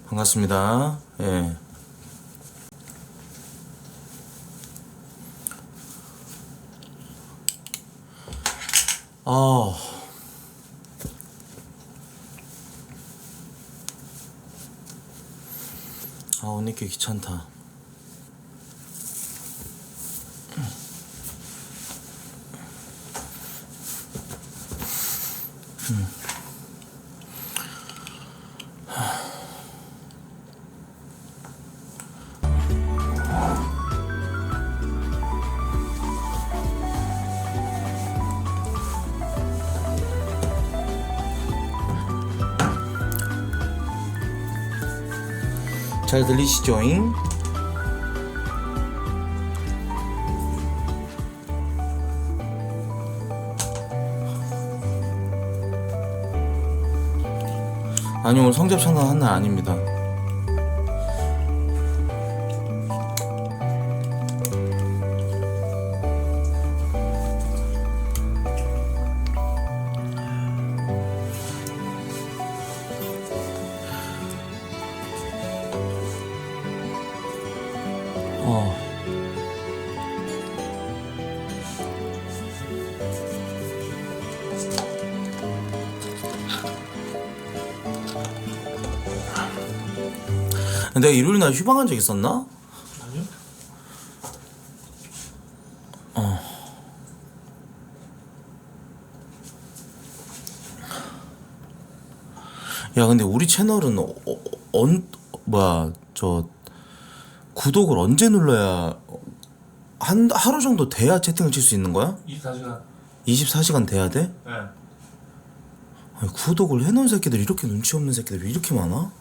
반갑습니다. 예. 아, 오늘 꽤 귀찮다. 잘 들리시죠잉? 아니, 오늘 성접창단 한 날 아닙니다. 내가 일요일 날 휴방한 적 있었나? 아니요? 야, 근데 우리 채널은 구독을 언제 눌러야 하루 정도 돼야 채팅을 칠 수 있는 거야? 24시간. 24시간 돼야 돼? 네. 아니, 구독을 해놓은 새끼들 이렇게 눈치 없는 새끼들 왜 이렇게 많아?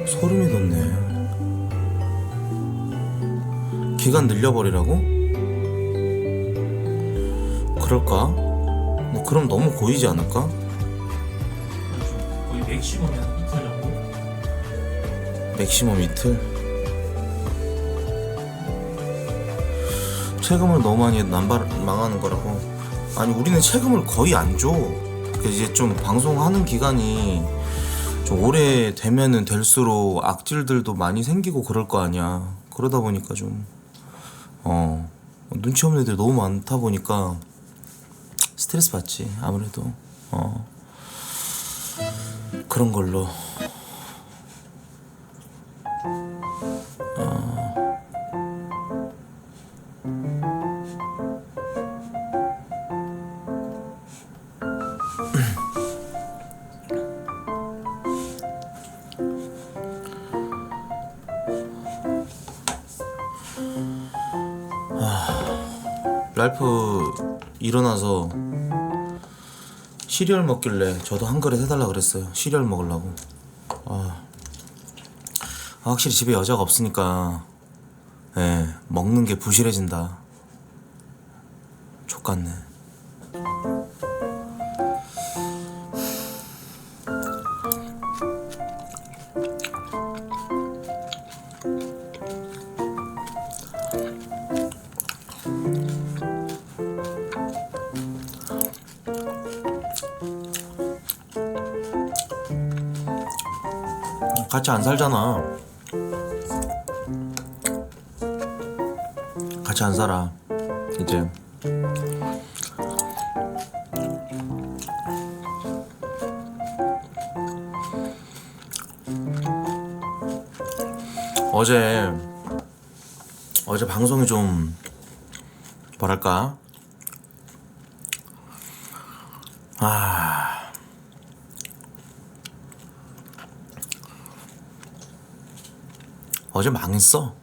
소름이 돋네. 기간 늘려버리라고? 그럴까? 그럼 너무 고이지 않을까? 거의 맥시멈이 한 이틀 정도? 맥시멈 이틀? 세금을 너무 많이 망하는 거라고. 아니, 우리는 세금을 거의 안 줘. 이제 좀 방송하는 기간이 좀 오래 되면은 될수록 악질들도 많이 생기고 그럴 거 아니야. 그러다 보니까 좀 눈치 없는 애들이 너무 많다 보니까 스트레스 받지 아무래도. 그런 걸로. 랄프 일어나서 시리얼 먹길래 저도 한 그릇 해달라 그랬어요. 시리얼 먹으려고. 확실히 집에 여자가 없으니까 먹는 게 부실해진다. 족같네. 같이 안 살잖아. 같이 안 살아 이제. 어제 방송이 좀 뭐랄까 어제 망했어.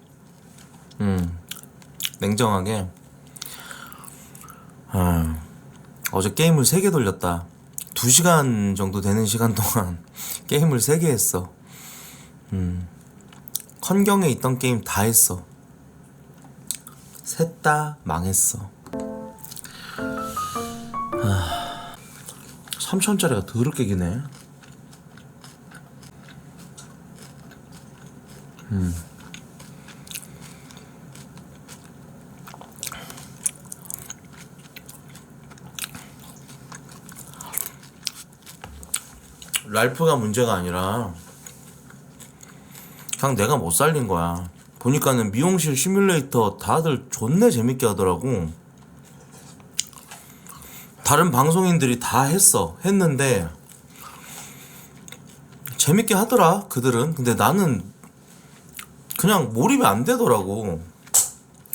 냉정하게. 어제 게임을 3개 돌렸다. 2시간 정도 되는 시간 동안 게임을 3개 했어. 컨경에 있던 게임 다 했어. 셋 다 망했어. 3,000원짜리가 더럽게 기네. 랄프가 문제가 아니라 그냥 내가 못 살린 거야. 보니까는 미용실 시뮬레이터 다들 존내 재밌게 하더라고. 다른 방송인들이 다 했는데 재밌게 하더라 그들은. 근데 나는 그냥 몰입이 안 되더라고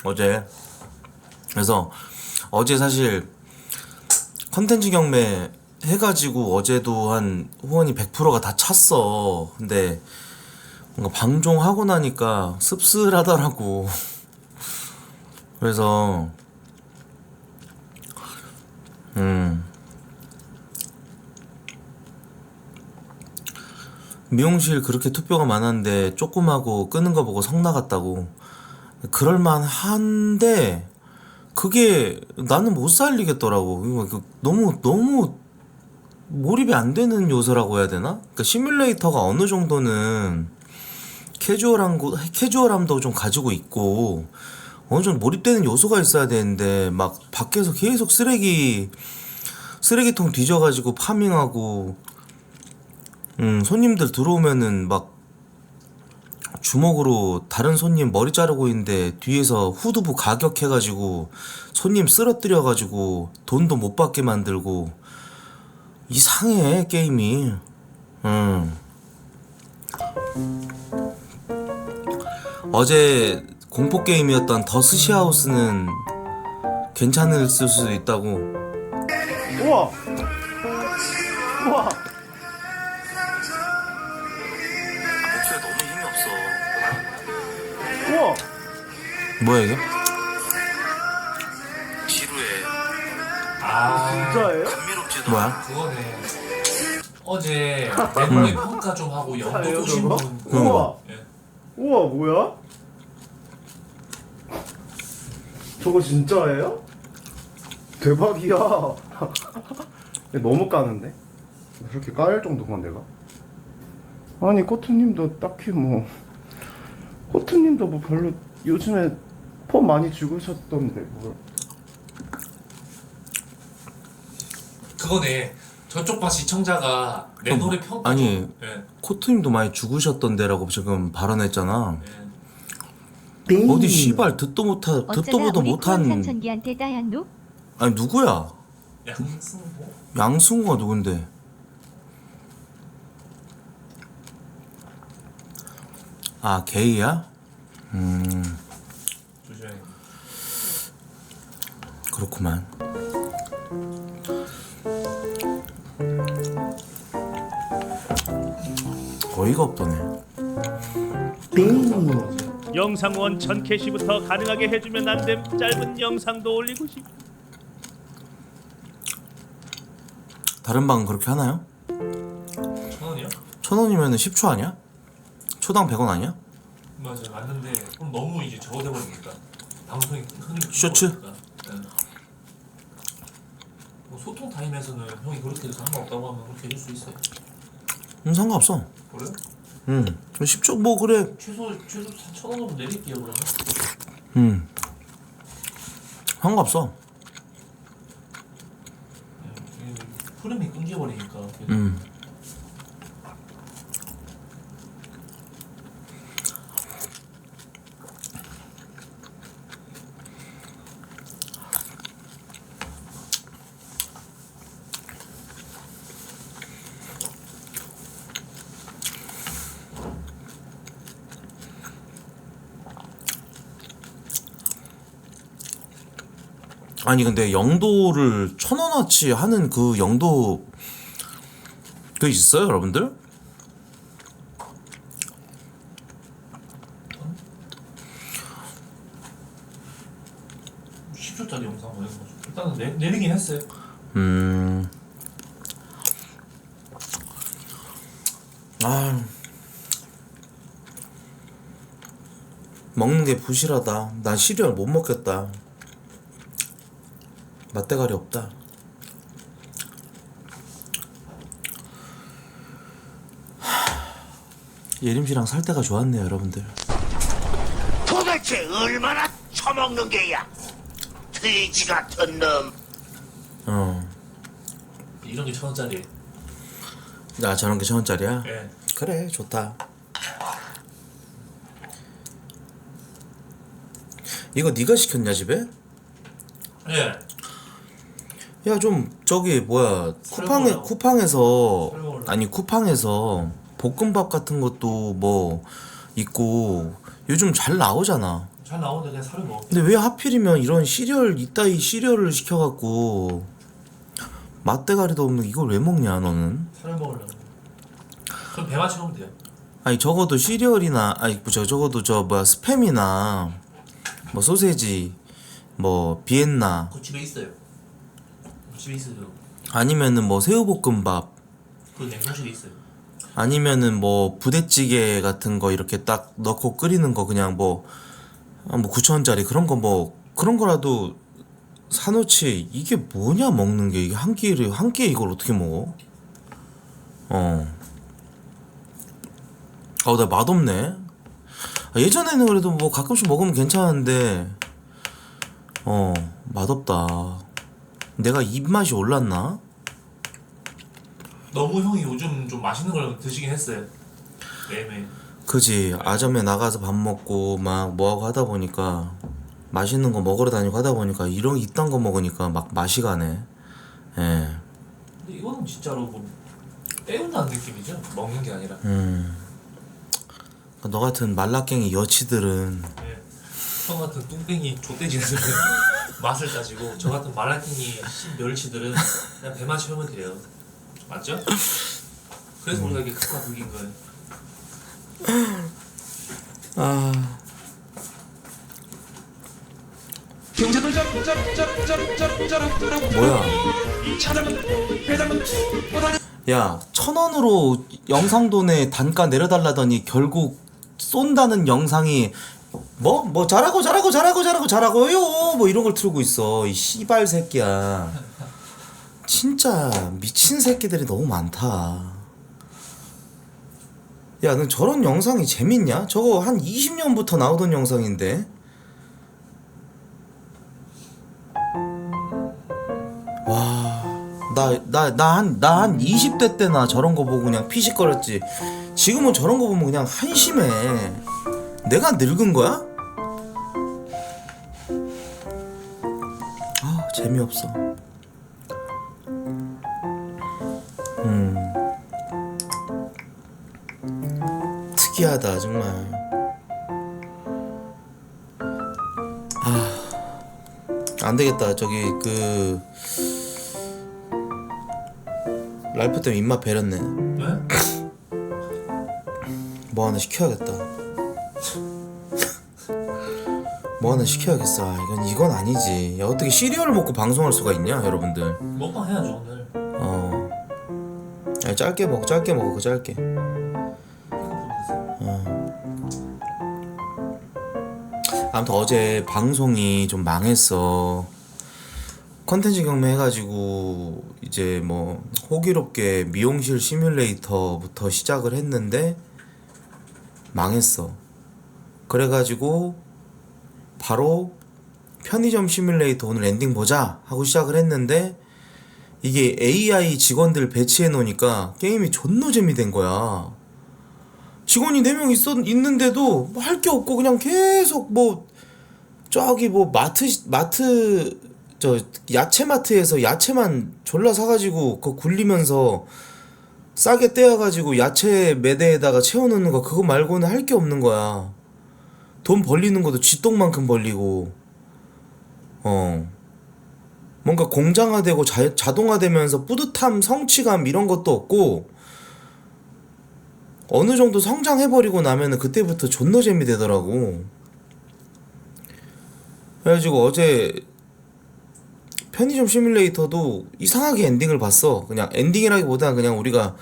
어제. 그래서 어제 사실 컨텐츠 경매 해가지고 어제도 한 후원이 100%가 다 찼어. 근데 뭔가 방종하고 나니까 씁쓸하더라고. 그래서 미용실 그렇게 투표가 많았는데 조그마고 끄는 거 보고 성 나갔다고. 그럴만한데 그게 나는 못 살리겠더라고. 이거 너무 몰입이 안 되는 요소라고 해야 되나? 그러니까 시뮬레이터가 어느 정도는 캐주얼함도 좀 가지고 있고 어느 정도 몰입되는 요소가 있어야 되는데 막 밖에서 계속 쓰레기통 뒤져가지고 파밍하고 손님들 들어오면은 막 주먹으로 다른 손님 머리 자르고 있는데 뒤에서 후두부 가격해가지고 손님 쓰러뜨려가지고 돈도 못 받게 만들고 이상해 게임이. 어제 공포 게임이었던 더 스시하우스는 괜찮을 수도 있다고. 우와! 우와! 목소리 너무 힘이 없어. 우와! 뭐야 이게? 지루해. 진짜예요? 감미롭지도 뭐야? 않고 그거네. 어제 멤버의 평가 좀 하고 연도 진짜예요, 보신 저거? 분. 우와! 예. 우와, 뭐야? 저거 진짜예요? 대박이야. 너무 까는데? 그렇게 까일 정도만 내가? 아니, 코트님도 딱히 뭐, 코트님도 뭐 별로 요즘에 폼 많이 죽으셨던데, 뭘. 그거네. 저쪽 반 시청자가 내 노래 평가 아니 좀. 예. 코트님도 많이 죽으셨던데라고 지금 발언했잖아. 예. 어디 씨발 듣도 보도 어쩌다 우리 못한. 삼천기한테 따였노? 아니 누구야? 양승호? 양승우가 누군데? 아 게이야? 조심해. 그렇구만. 어이가 없더네. 영상 원 1000캐시부터 가능하게 해주면 안됨. 짧은 영상도 올리고 싶. 다른 방은 그렇게 하나요? 1,000원이요? 1,000원이면 10초 아니야? 초당 100원 아니야? 맞아, 맞는데 그럼 너무 이제 저거 돼버리니까 방송이 흔히 쇼츠? 예. 뭐 소통 타임에서는 형이 그렇게 해도 상관없다고 하면 그렇게 해줄 수 있어요. 상관없어. 그래요? 10초 뭐 그래. 최소 4,000원으로 내릴게요 그러면. 상관없어. 예, 흐름이 끊겨버리니까. 아니 근데 영도를 1,000원어치 하는 그 영도 그 있어요 여러분들? 어? 10초짜리 영상 보낸 거죠. 일단은 내리긴 했어요. 아 먹는 게 부실하다. 난 시리얼 못 먹겠다. 맛대가리 없다. 예림씨랑 살 때가 좋았네요 여러분들. 도대체 얼마나 처먹는 게야? 돼지 같은 놈. 이런 게 1,000원짜리. 야 저런 게 1,000원짜리야? 예. 그래 좋다. 이거 네가 시켰냐 집에? 예. 야 좀 저기 뭐야 설먹으라고. 쿠팡에서 설먹으라고. 아니 쿠팡에서 볶음밥 같은 것도 뭐 있고 요즘 잘 나오잖아. 잘 나오는데 그냥 사료 먹어. 근데 왜 하필이면 이런 시리얼 이따위 시리얼을 시켜갖고 맛대가리도 없는 이걸 왜 먹냐 너는? 사료 먹으려고. 그럼 배만 채우면 돼요. 아니 적어도 시리얼이나 아니 적어도 저 뭐야 스팸이나 뭐 소세지 뭐 비엔나 그거 집에 있어요. 집에 있어요. 아니면은 뭐 새우볶음밥 그 냉동실에 있어요. 아니면은 뭐 부대찌개 같은 거 이렇게 딱 넣고 끓이는 거 그냥 뭐 9,000원짜리 그런 거 뭐 그런 거라도 사놓지. 이게 뭐냐 먹는 게 이게 한 끼에 이걸 어떻게 먹어? 나 맛없네. 예전에는 그래도 뭐 가끔씩 먹으면 괜찮은데 맛없다. 내가 입맛이 올랐나? 너무 형이 요즘 좀 맛있는 걸 드시긴 했어요. 매일매일. 그지. 아점에 나가서 밥 먹고 막 뭐하고 하다 보니까 맛있는 거 먹으러 다니고 하다 보니까 이딴 거 먹으니까 막 맛이 가네. 예. 근데 이거는 진짜로 뭐 때운다는 느낌이죠. 먹는 게 아니라. 너 같은 말라깽이 여치들은 예. 형 같은 뚱땡이 족돼지는 맛을 따지고 저 같은 말라킹이 멸치들은 그냥 배만 채우면 돼요. 맞죠? 그래서 우리가 이게 극과 극인 거예요. 뭐야? 야, 1,000원으로 영상돈에 단가 내려달라더니 결국 쏜다는 영상이 뭐 잘하고요 뭐 이런 걸 틀고 있어. 이 씨발 새끼야. 진짜 미친 새끼들이 너무 많다. 야, 너 저런 영상이 재밌냐? 저거 한 20년부터 나오던 영상인데. 와, 나 한 20대 때나 저런 거 보고 그냥 피식거렸지. 지금은 저런 거 보면 그냥 한심해. 내가 늙은 거야? 아, 재미없어. 특이하다 정말. 안 되겠다. 저기 그 랄프 때문에 입맛 배렸네. 네? 뭐 하나 시켜야겠다. 뭐 하나 시켜야겠어. 이건 아니지. 야, 어떻게 시리얼을 먹고 방송할 수가 있냐 여러분들. 먹방 해야죠 오늘. 야, 짧게 먹어 그 짧게. 아무튼 어제 방송이 좀 망했어. 컨텐츠 경매 해가지고 이제 뭐 호기롭게 미용실 시뮬레이터부터 시작을 했는데 망했어. 그래가지고 바로 편의점 시뮬레이터 오늘 엔딩 보자 하고 시작을 했는데 이게 AI 직원들 배치해 놓으니까 게임이 존노잼이 된 거야. 직원이 4명 있는데도 뭐 할 게 없고 그냥 계속 뭐 저기 뭐 마트 저 야채마트에서 야채만 졸라 사가지고 그거 굴리면서 싸게 떼어가지고 야채 매대에다가 채워놓는 거 그거 말고는 할 게 없는 거야. 돈 벌리는 것도 쥐똥만큼 벌리고 뭔가 공장화되고 자동화되면서 뿌듯함 성취감 이런 것도 없고 어느 정도 성장해버리고 나면은 그때부터 존노잼이 되더라고. 그래가지고 어제 편의점 시뮬레이터도 이상하게 엔딩을 봤어. 그냥 엔딩이라기보다 그냥 우리가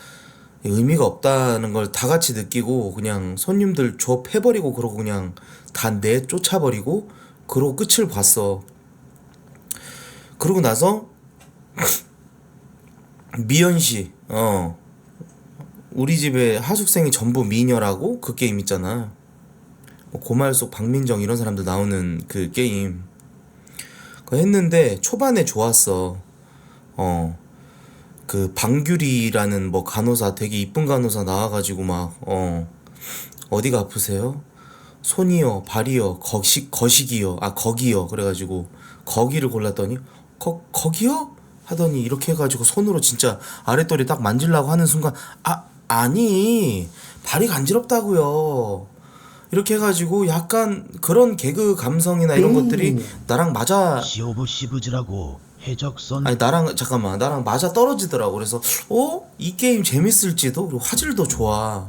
의미가 없다는 걸 다 같이 느끼고 그냥 손님들 조업해버리고 그러고 그냥 다 내쫓아버리고 그러고 끝을 봤어. 그러고 나서 미연씨 우리 집에 하숙생이 전부 미녀라고 그 게임 있잖아. 뭐 고말 속 박민정 이런 사람들 나오는 그 게임. 그거 했는데 초반에 좋았어. 그 방규리라는 뭐 간호사 되게 이쁜 간호사 나와가지고 막 어디가 아프세요? 손이요, 발이요, 거시기요, 거기요. 그래가지고 거기를 골랐더니 거기요? 하더니 이렇게 해가지고 손으로 진짜 아랫도리 딱 만지려고 하는 순간 아니 발이 간지럽다고요. 이렇게 해가지고 약간 그런 개그 감성이나 이런 것들이 나랑 맞아. 시오브시브즈라고 해적선 아니 나랑 맞아 떨어지더라고. 그래서 이 게임 재밌을지도. 그리고 화질도 좋아.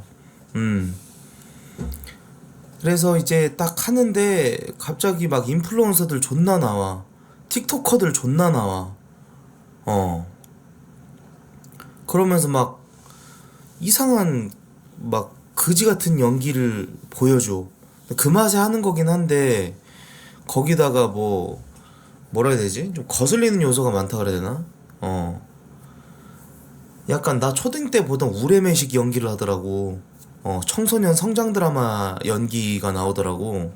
그래서 이제 딱 하는데 갑자기 막 인플루언서들 존나 나와. 틱토커들 존나 나와. 그러면서 막 이상한 막 그지 같은 연기를 보여줘. 그 맛에 하는 거긴 한데 거기다가 뭐라 해야 되지? 좀 거슬리는 요소가 많다 그래야 되나? 약간 나 초등 때 보던 우레메식 연기를 하더라고. 청소년 성장 드라마 연기가 나오더라고.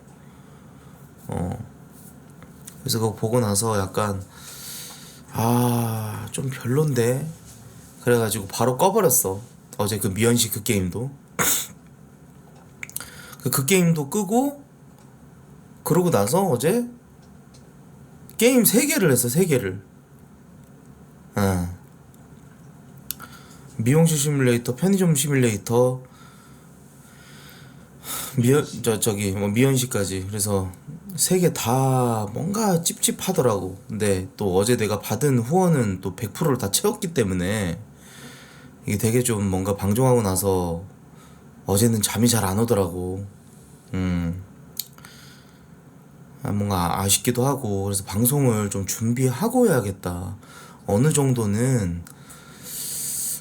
그래서 그거 보고 나서 약간 좀 별론데. 그래가지고 바로 꺼버렸어. 어제 그 미연씨 그 게임도. 그 게임도 끄고 그러고 나서 어제 게임 3개를 했어. 3개를. 미용실 시뮬레이터, 편의점 시뮬레이터, 미연씨까지. 그래서 3개 다 뭔가 찝찝하더라고. 근데 또 어제 내가 받은 후원은 또 100%를 다 채웠기 때문에 이게 되게 좀 뭔가 방종하고 나서 어제는 잠이 잘 안 오더라고. 뭔가 아쉽기도 하고. 그래서 방송을 좀 준비하고 해야겠다. 어느 정도는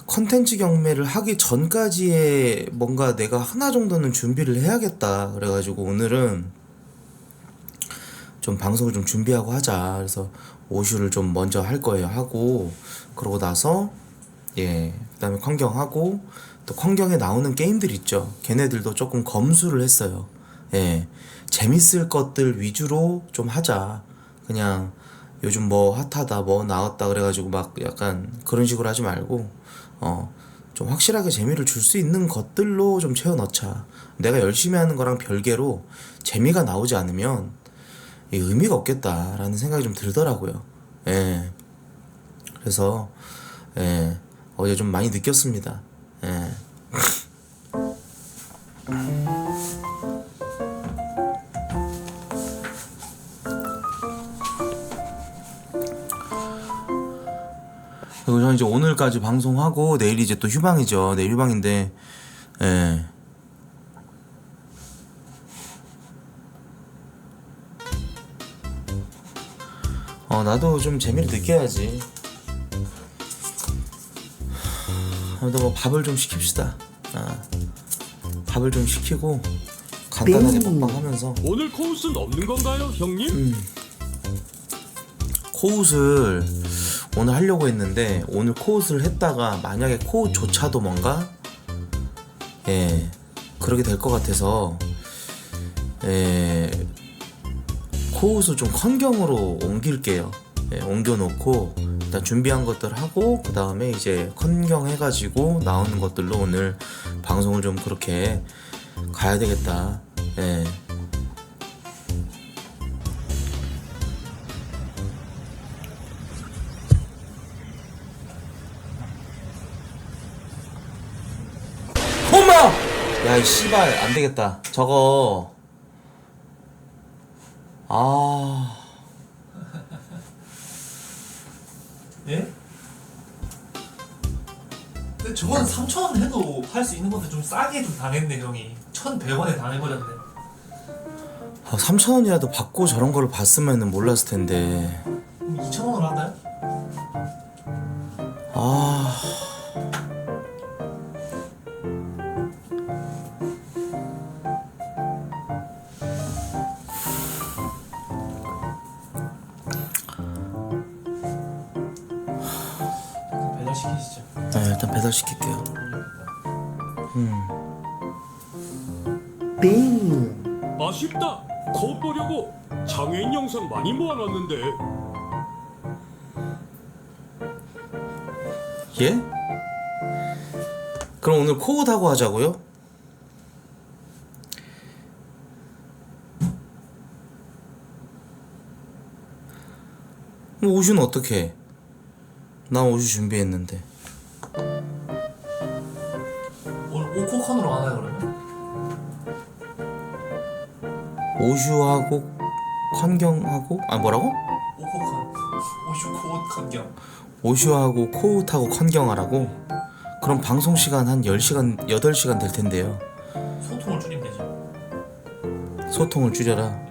컨텐츠 경매를 하기 전까지의 뭔가 내가 하나 정도는 준비를 해야겠다. 그래가지고 오늘은 좀 방송을 좀 준비하고 하자. 그래서 오슈를 좀 먼저 할 거예요. 하고 그러고 나서 그다음에 컨경하고, 또 컨경에 나오는 게임들 있죠. 걔네들도 조금 검수를 했어요. 재밌을 것들 위주로 좀 하자. 그냥 요즘 뭐 핫하다 뭐 나왔다 그래가지고 막 약간 그런 식으로 하지 말고 좀 확실하게 재미를 줄 수 있는 것들로 좀 채워 넣자. 내가 열심히 하는 거랑 별개로 재미가 나오지 않으면 의미가 없겠다라는 생각이 좀 들더라고요. 그래서 어제 좀 많이 느꼈습니다. 그리고 저는 이제 오늘까지 방송하고 내일 이제 또 휴방이죠. 내일 휴방인데 나도 좀 재미를 느껴야지. 뭐 밥을 좀 시킵시다. 밥을 좀 시키고 간단하게 먹방하면서. 오늘 코우스는 없는 건가요, 형님? 코웃을 오늘 하려고 했는데 오늘 코웃을 했다가 만약에 코웃조차도 뭔가 그렇게 될 것 같아서 코웃을 좀 컨경으로 옮길게요. 옮겨놓고 일단 준비한 것들 하고 그 다음에 이제 컨경 해가지고 나오는 것들로 오늘 방송을 좀 그렇게 가야 되겠다. 엄마! 야, 이 씨발 안 되겠다. 저거 예? 근데 저건 3,000원 해도 할 수 있는 건데 좀 싸게 좀 당했네 형이. 1,100원에 당해버렸네. 3,000원이라도 받고 저런 거를 봤으면 몰랐을 텐데. 그럼 2,000원으로 할까요? 일단 배달시킬게요. 띵. 맛있다. 코 보려고 장애인 영상 많이 모아놨는데. 예? 그럼 오늘 코웃 하고 하자고요? 뭐 오슈는 어떻게? 난 오슈 준비했는데. 오늘 오코컨으로 하나요 그러면? 오슈하고 컨경하고 아 뭐라고? 오코컨 오슈 코옷 컨경. 오슈하고 코웃하고 컨경하라고? 그럼 방송 시간 한 10시간 8시간 될 텐데요. 소통을 줄이면 되죠. 소통을 줄여라.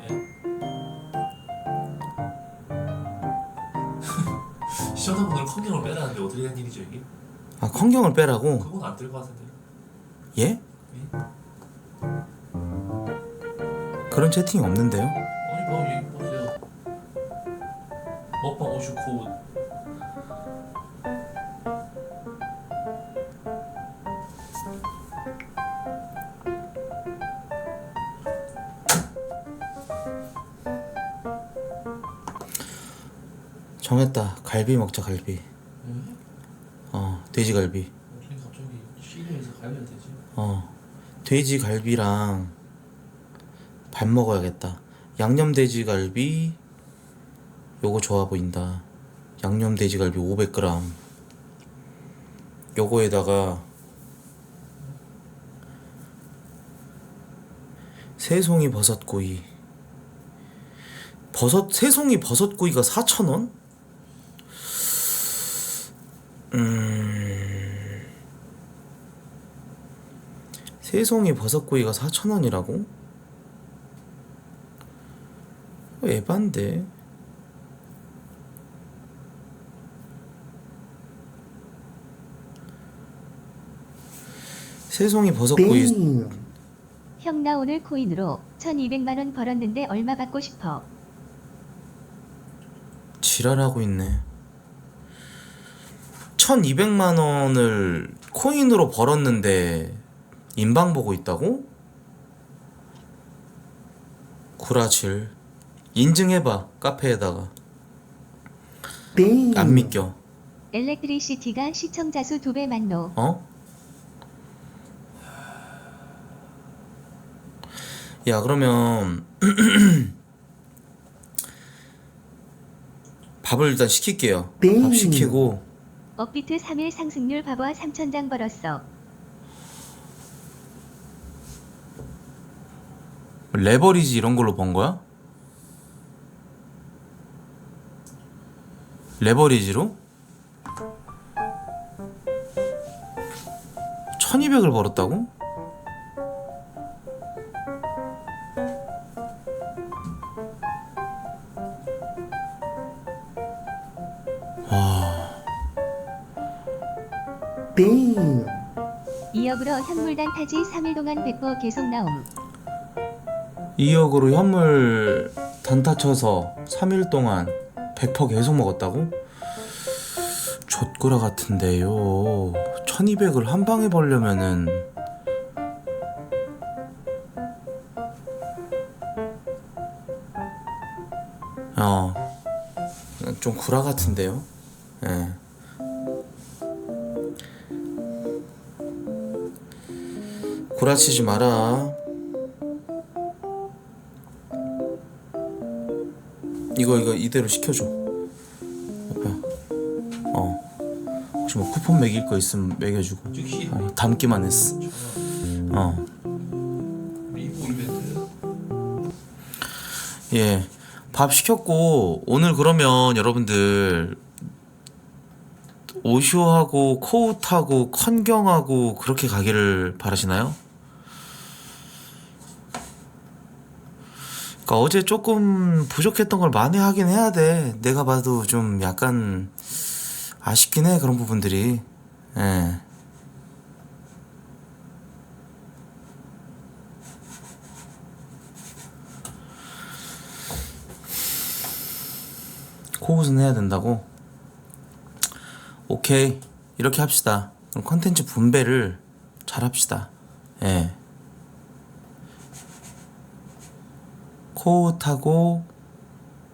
시청자분들 컨경을 빼라는데 어떻게 된 일이죠 이게? 아 컨경을 빼라고? 그건 안 될 것 같은데. 예? 그런 채팅이 없는데요? 아니 뭐 여기 보세요. 먹방 오슈 코옷. 정했다. 갈비 먹자 갈비. 왜? 돼지갈비. 어떻게 갑자기 시리에서 갈려야 되지? 돼지갈비랑 밥 먹어야겠다. 양념 돼지갈비 요거 좋아 보인다. 양념 돼지갈비 500g. 요거에다가 새송이 버섯구이. 새송이 버섯구이가 4,000원? 새송이 버섯구이가 4,000원이라고? 에반데. 새송이 버섯구이 띵. 형 나 오늘 코인으로 1200만원 벌었는데 얼마 받고 싶어? 지랄하고 있네. 1200만 원을 코인으로 벌었는데 인방 보고 있다고? 구라칠. 인증해봐 카페에다가. 띵. 안 믿겨. 엘렉트리시티가 시청자 수 2배 만노. 어? 야 그러면 밥을 일단 시킬게요. 띵. 밥 시키고 업비트 3일 상승률 봐봐 3,000장 벌었어. 레버리지 이런 걸로 번 거야? 레버리지로? 1200을 벌었다고? 띵. 2억으로 현물단 타지 3일 동안 100% 계속 나옴. 2억으로 현물 단타 쳐서 3일 동안 100% 계속 먹었다고? 좆구라 같은데요. 1200을 한 방에 벌려면은 좀 구라 같은데요. 예. 구라치지 마라. 이거 이대로 시켜줘. 오빠. 혹시 뭐 쿠폰 매길 거 있으면 매겨주고. 즉시 담기만 했어. 리뷰 이벤트. 예. 밥 시켰고 오늘 그러면 여러분들 오쇼하고 코웃하고 컨경하고 그렇게 가기를 바라시나요? 그러니까 어제 조금 부족했던 걸 만회하긴 해야 돼. 내가 봐도 좀 약간 아쉽긴 해 그런 부분들이. 예. 코웃은 해야 된다고? 오케이 이렇게 합시다. 그럼 컨텐츠 분배를 잘합시다. 예. 코웃하고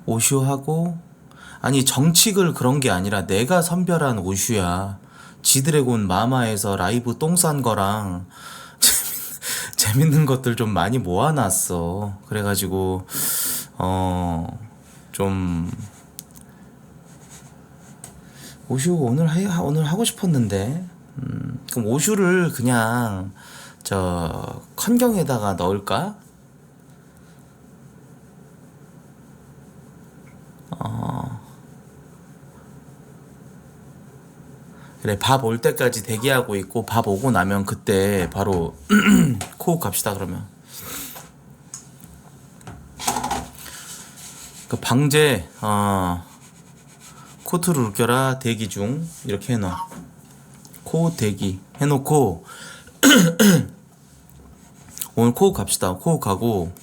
오슈하고 아니 정치글 그런 게 아니라 내가 선별한 오슈야. 지드래곤 마마에서 라이브 똥 싼 거랑 재밌는 것들 좀 많이 모아놨어. 그래가지고 좀 오슈 오늘 하고 싶었는데 그럼 오슈를 그냥 저 컨경에다가 넣을까? 그래 밥 올 때까지 대기하고 있고 밥 오고 나면 그때 바로 코웃 갑시다. 그러면 그 방제 코트를 웃겨라 대기 중 이렇게 해놔. 코웃 대기 해놓고 오늘 코웃 갑시다. 코웃 가고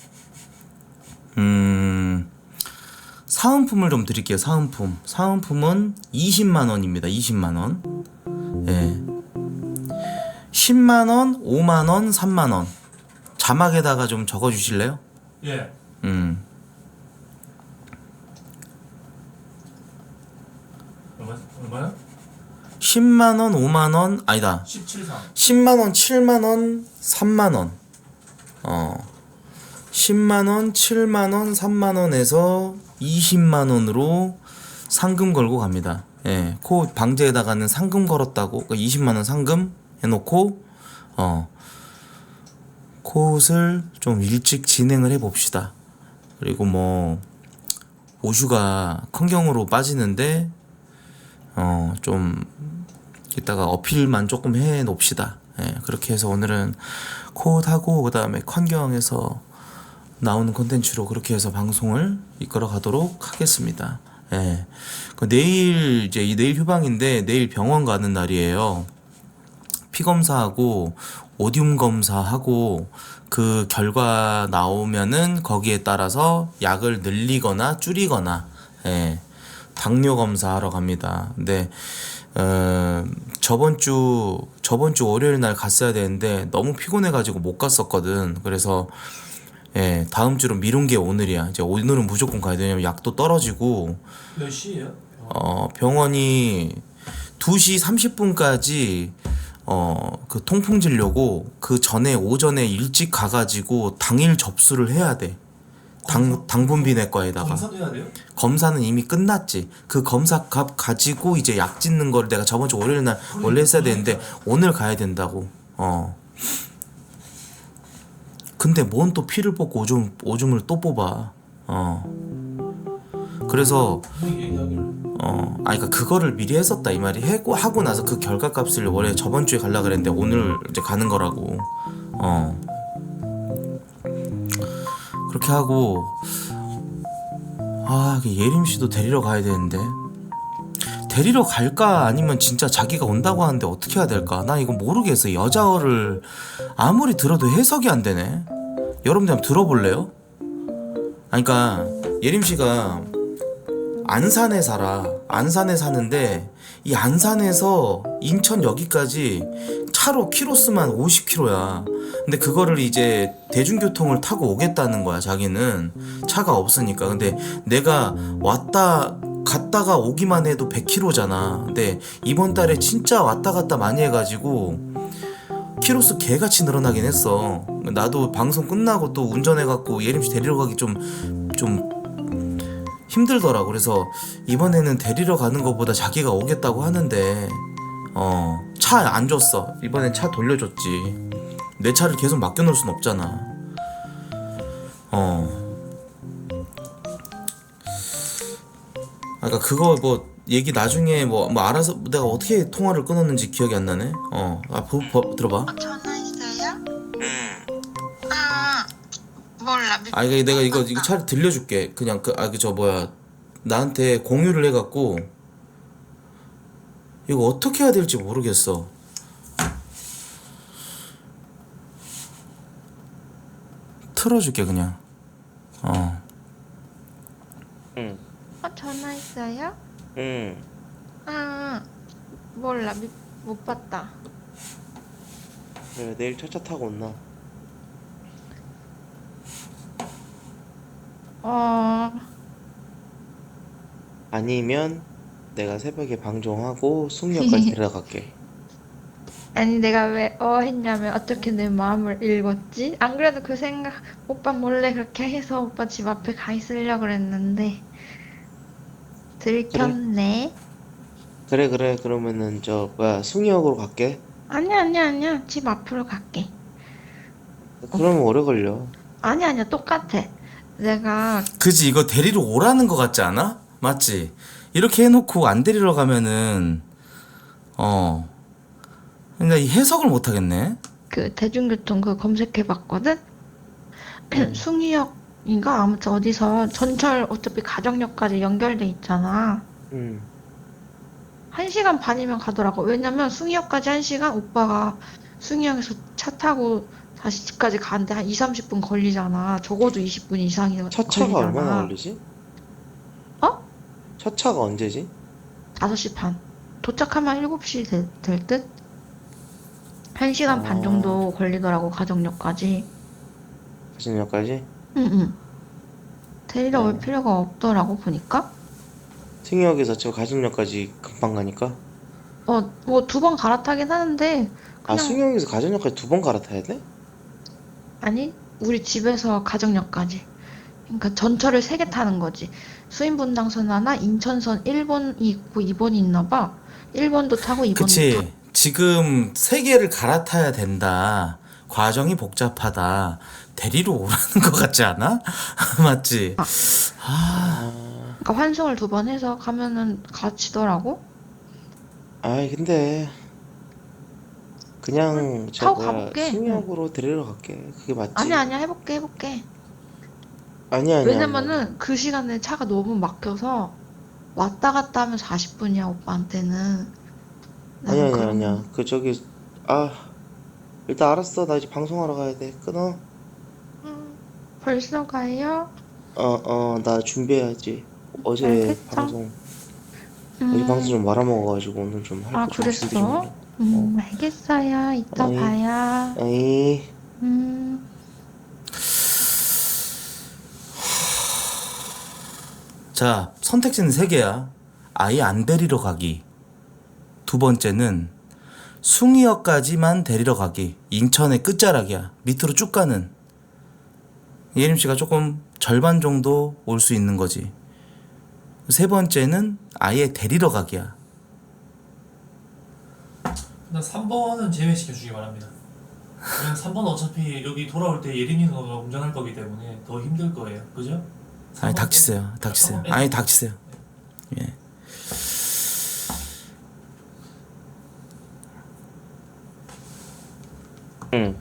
사은품을 좀 드릴게요. 사은품은 20만원입니다. 20만원. 예. 10만원, 5만원, 3만원. 자막에다가 좀 적어주실래요? 예. 얼마야? 10만원, 5만원, 아니다. 17상. 10만원, 7만원, 3만원. 10만원, 7만원, 3만원에서 20만원으로 상금 걸고 갑니다. 예, 코웃 방제에다가는 상금 걸었다고, 20만원 상금 해놓고, 코웃을 좀 일찍 진행을 해봅시다. 그리고 뭐, 오슈가 컨경으로 빠지는데, 좀, 이따가 어필만 조금 해 놓읍시다. 예, 그렇게 해서 오늘은 코웃하고, 그 다음에 컨경에서 나오는 콘텐츠로 그렇게 해서 방송을 이끌어 가도록 하겠습니다. 예. 내일 이제 내일 휴방인데 내일 병원 가는 날이에요. 피 검사하고 오듐 검사하고 그 결과 나오면은 거기에 따라서 약을 늘리거나 줄이거나 예. 당뇨 검사하러 갑니다. 근데 저번 주 월요일 날 갔어야 되는데 너무 피곤해가지고 못 갔었거든. 그래서 예, 다음 주로 미룬 게 오늘이야. 이제 오늘은 무조건 가야 돼. 왜냐면 약도 떨어지고. 몇 시에요? 병원이 2시 30분까지 그 통풍 진료고 그 전에 오전에 일찍 가가지고 당일 접수를 해야 돼. 당분비 내과에다가. 검사도 해야 돼요? 검사는 이미 끝났지. 그 검사 값 가지고 이제 약 짓는 걸 내가 저번 주 월요일 날 원래 했어야 되는데 오늘 가야 된다고. 근데 뭔 또 피를 뽑고 오줌을 또 뽑아. 그래서 그러니까 그거를 미리 했었다 이 말이. 하고 나서 그 결과값을 원래 저번 주에 갈라 그랬는데 오늘 이제 가는 거라고. 그렇게 하고 예림 씨도 데리러 가야 되는데 데리러 갈까 아니면 진짜 자기가 온다고 하는데 어떻게 해야 될까? 나 이거 모르겠어. 여자어를 아무리 들어도 해석이 안 되네. 여러분들 한번 들어볼래요? 그러니까 예림 씨가 안산에 살아. 안산에 사는데 이 안산에서 인천 여기까지 차로 키로수만 50km야. 근데 그거를 이제 대중교통을 타고 오겠다는 거야. 자기는 차가 없으니까. 근데 내가 갔다가 오기만 해도 100km잖아. 근데 이번 달에 진짜 왔다 갔다 많이 해가지고 키로수 개같이 늘어나긴 했어. 나도 방송 끝나고 또 운전해갖고 예림씨 데리러 가기 좀 힘들더라고. 그래서 이번에는 데리러 가는 것보다 자기가 오겠다고 하는데 차 안 줬어. 이번엔 차 돌려줬지. 내 차를 계속 맡겨놓을 순 없잖아. 그러니까 그거 뭐 얘기 나중에 뭐 알아서 내가 어떻게 통화를 끊었는지 기억이 안 나네. 들어봐. 전화했어요? 몰라. 이거 내가 이거 차를 들려줄게. 그냥 나한테 공유를 해갖고 이거 어떻게 해야 될지 모르겠어. 틀어줄게 그냥. 전화했어요? 몰라. 못 봤다. 그래, 내일 첫차 타고 온나? 아니면 내가 새벽에 방종하고 숙녀까지 데려갈게. 아니 내가 왜 했냐면 어떻게 내 마음을 읽었지? 안 그래도 그 생각 오빠 몰래 그렇게 해서 오빠 집 앞에 가 있으려고 그랬는데 들켰네. 그래 그래, 그러면은 저 뭐야 숙녀역으로 갈게. 아니야 집 앞으로 갈게. 그러면 오래 걸려. 아니야 똑같아. 내가 그지, 이거 데리러 오라는 거 같지 않아? 맞지? 이렇게 해놓고 안 데리러 가면은 그러니까 이 해석을 못 하겠네. 그 대중교통 그거 검색해봤거든? 숭이역인가? 아무튼 어디서 전철 어차피 가정역까지 연결돼 있잖아. 응. 1시간 반이면 가더라고. 왜냐면 숭이역까지 1시간, 오빠가 숭이역에서 차 타고 다시 집까지 가는데 한 2, 30분 걸리잖아. 적어도 20분 이상이 첫 차가 걸리잖아. 얼마나 걸리지? 어? 첫 차가 언제지? 5시 반. 도착하면 7시 될 듯? 1시간 반 정도 걸리더라고, 가정역까지. 가정역까지? 응. 데리러 올 필요가 없더라고, 보니까. 승희역에서 저 가정역까지 금방 가니까. 뭐 2번 갈아타긴 하는데, 아, 그냥, 승희역에서 가정역까지 2번 갈아타야 돼? 아니, 우리 집에서 가정역까지. 그러니까 전철을 3개 타는 거지. 수인분당선 하나, 인천선 1번이 있고 2번이 있나 봐. 1번도 타고 2번도 타고. 그치. 지금 3개를 갈아타야 된다. 과정이 복잡하다. 데리러 오라는 거 같지 않아? 맞지? 그러니까 환승을 2번 해서 가면은 가치더라고. 아이, 근데 그냥 저 타고 뭐야 가볼게. 승희역으로 데리러 갈게. 그게 맞지? 아니야, 해볼게. 아니야. 왜냐면은 그 시간에 차가 너무 막혀서 왔다 갔다 하면 40분이야, 오빠한테는. 아니야. 그 저기 일단 알았어. 나 이제 방송하러 가야 돼. 끊어. 벌써 가요? 나 준비해야지. 어제 알겠어. 방송 어제 방송 좀 말아먹어가지고 오늘 좀 할 거 좀 준비 좀 그랬어? 해. 알겠어요. 이따 어이. 봐요. 에이. 자, 선택지는 3개야. 아예 안 데리러 가기. 2번째는 숭이역까지만 데리러 가기. 인천의 끝자락이야. 밑으로 쭉 가는. 예림씨가 조금 절반 정도 올 수 있는 거지. 3번째는 아예 데리러 가기야. 나 3번은 제외시켜주기 바랍니다. 왜냐면 3번은 어차피 여기 돌아올 때 예린이 누나가 운전할 거기 때문에 더 힘들 거예요. 그죠? 아니 3번 닥치세요. 아니 닥치세요. 예. 응.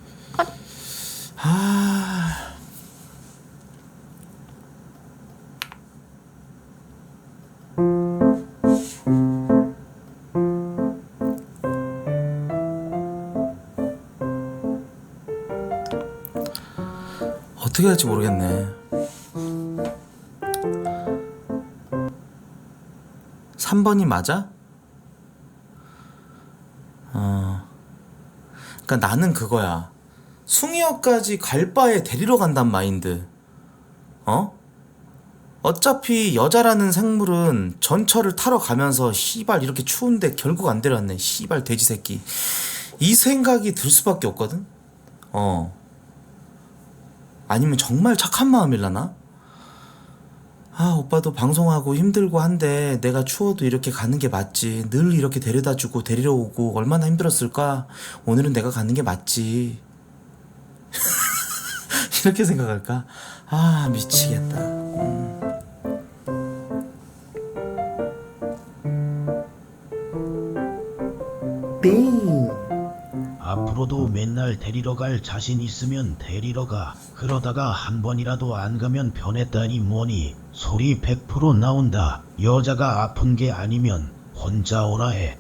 어떻게 할지 모르겠네. 3번이 맞아? 그러니까 나는 그거야. 숭이역까지 갈 바에 데리러 간단 마인드. 어차피 여자라는 생물은 전철을 타러 가면서 씨발 이렇게 추운데 결국 안 데려왔네. 씨발 돼지 새끼. 이 생각이 들 수밖에 없거든. 아니면 정말 착한 마음일라나? 오빠도 방송하고 힘들고 한데 내가 추워도 이렇게 가는 게 맞지. 늘 이렇게 데려다주고 데리러 오고 얼마나 힘들었을까. 오늘은 내가 가는 게 맞지. 이렇게 생각할까? 미치겠다. 앞으로도 맨날 데리러 갈 자신 있으면 데리러 가. 그러다가 한 번이라도 안 가면 변했다니 뭐니. 소리 100% 나온다. 여자가 아픈 게 아니면 혼자 오라 해.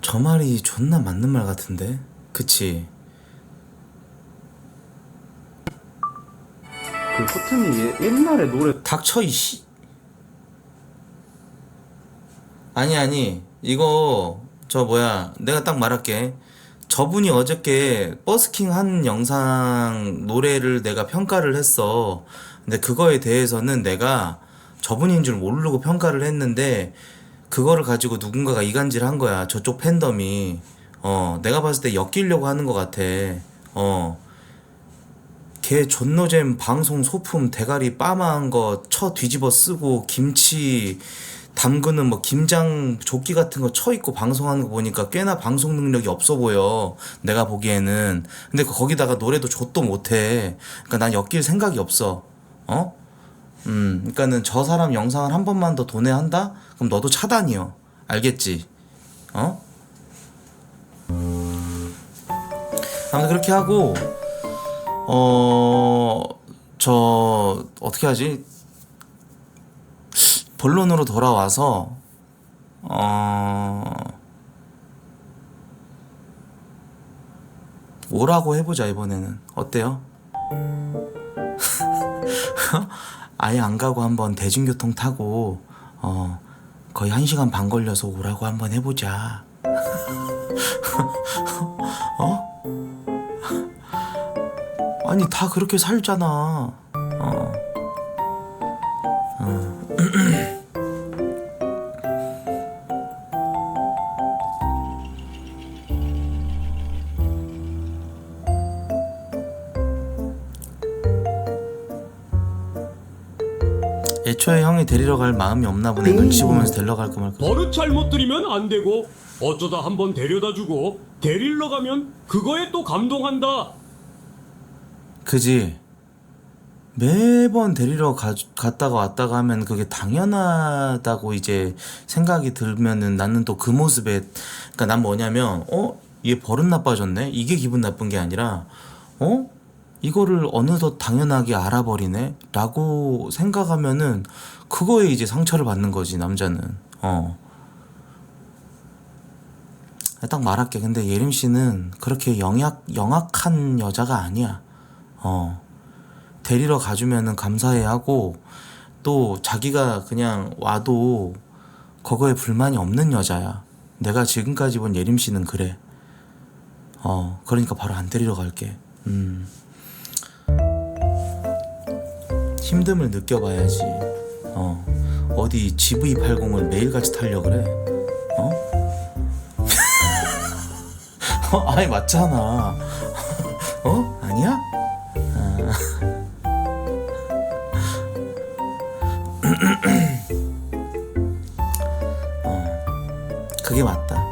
저 말이 존나 맞는 말 같은데? 그치? 그 코튼이 옛날에 노래 닥쳐 이씨. 아니 이거 저 뭐야 내가 딱 말할게. 저분이 어저께 버스킹 한 영상 노래를 내가 평가를 했어. 근데 그거에 대해서는 내가 저분인 줄 모르고 평가를 했는데 그거를 가지고 누군가가 이간질 한 거야. 저쪽 팬덤이. 내가 봤을 때 엮이려고 하는 것 같아. 걔 존노잼 방송 소품 대가리 빠마한 거 쳐 뒤집어 쓰고 김치 담그는 뭐 김장 조끼 같은 거 쳐 입고 방송하는 거 보니까 꽤나 방송 능력이 없어 보여. 내가 보기에는. 근데 거기다가 노래도 좆도 못해. 그러니까 난 엮일 생각이 없어. 그러니까는 저 사람 영상을 한 번만 더 도내한다? 그럼 너도 차단이요. 알겠지? 아무튼 그렇게 하고 저 어떻게 하지? 본론으로 돌아와서 뭐라고 해보자. 이번에는 어때요? 아예 안 가고 한번 대중교통 타고 거의 1시간 반 걸려서 오라고 한번 해보자. 아니 다 그렇게 살잖아. 애초에 형이 데리러 갈 마음이 없나 보네. 눈치 보면서 데리러 갈까 말까. 버릇 잘못 들이면 안 되고 어쩌다 한번 데려다주고 데리러 가면 그거에 또 감동한다. 그지? 매번 데리러 갔다가 왔다가 하면 그게 당연하다고 이제 생각이 들면은 나는 또 그 모습에, 그러니까 난 뭐냐면 얘 버릇 나빠졌네? 이게 기분 나쁜 게 아니라 이거를 어느덧 당연하게 알아버리네? 라고 생각하면은 그거에 이제 상처를 받는 거지, 남자는. 딱 말할게. 근데 예림씨는 그렇게 영악한 여자가 아니야. 데리러 가주면은 감사해 하고, 또 자기가 그냥 와도 그거에 불만이 없는 여자야. 내가 지금까지 본 예림씨는 그래. 그러니까 바로 안 데리러 갈게. 힘듦을 느껴봐야지. 어디 GV80을 매일같이 타려고 그래? 아니 맞잖아. 아니야? 그게 맞다.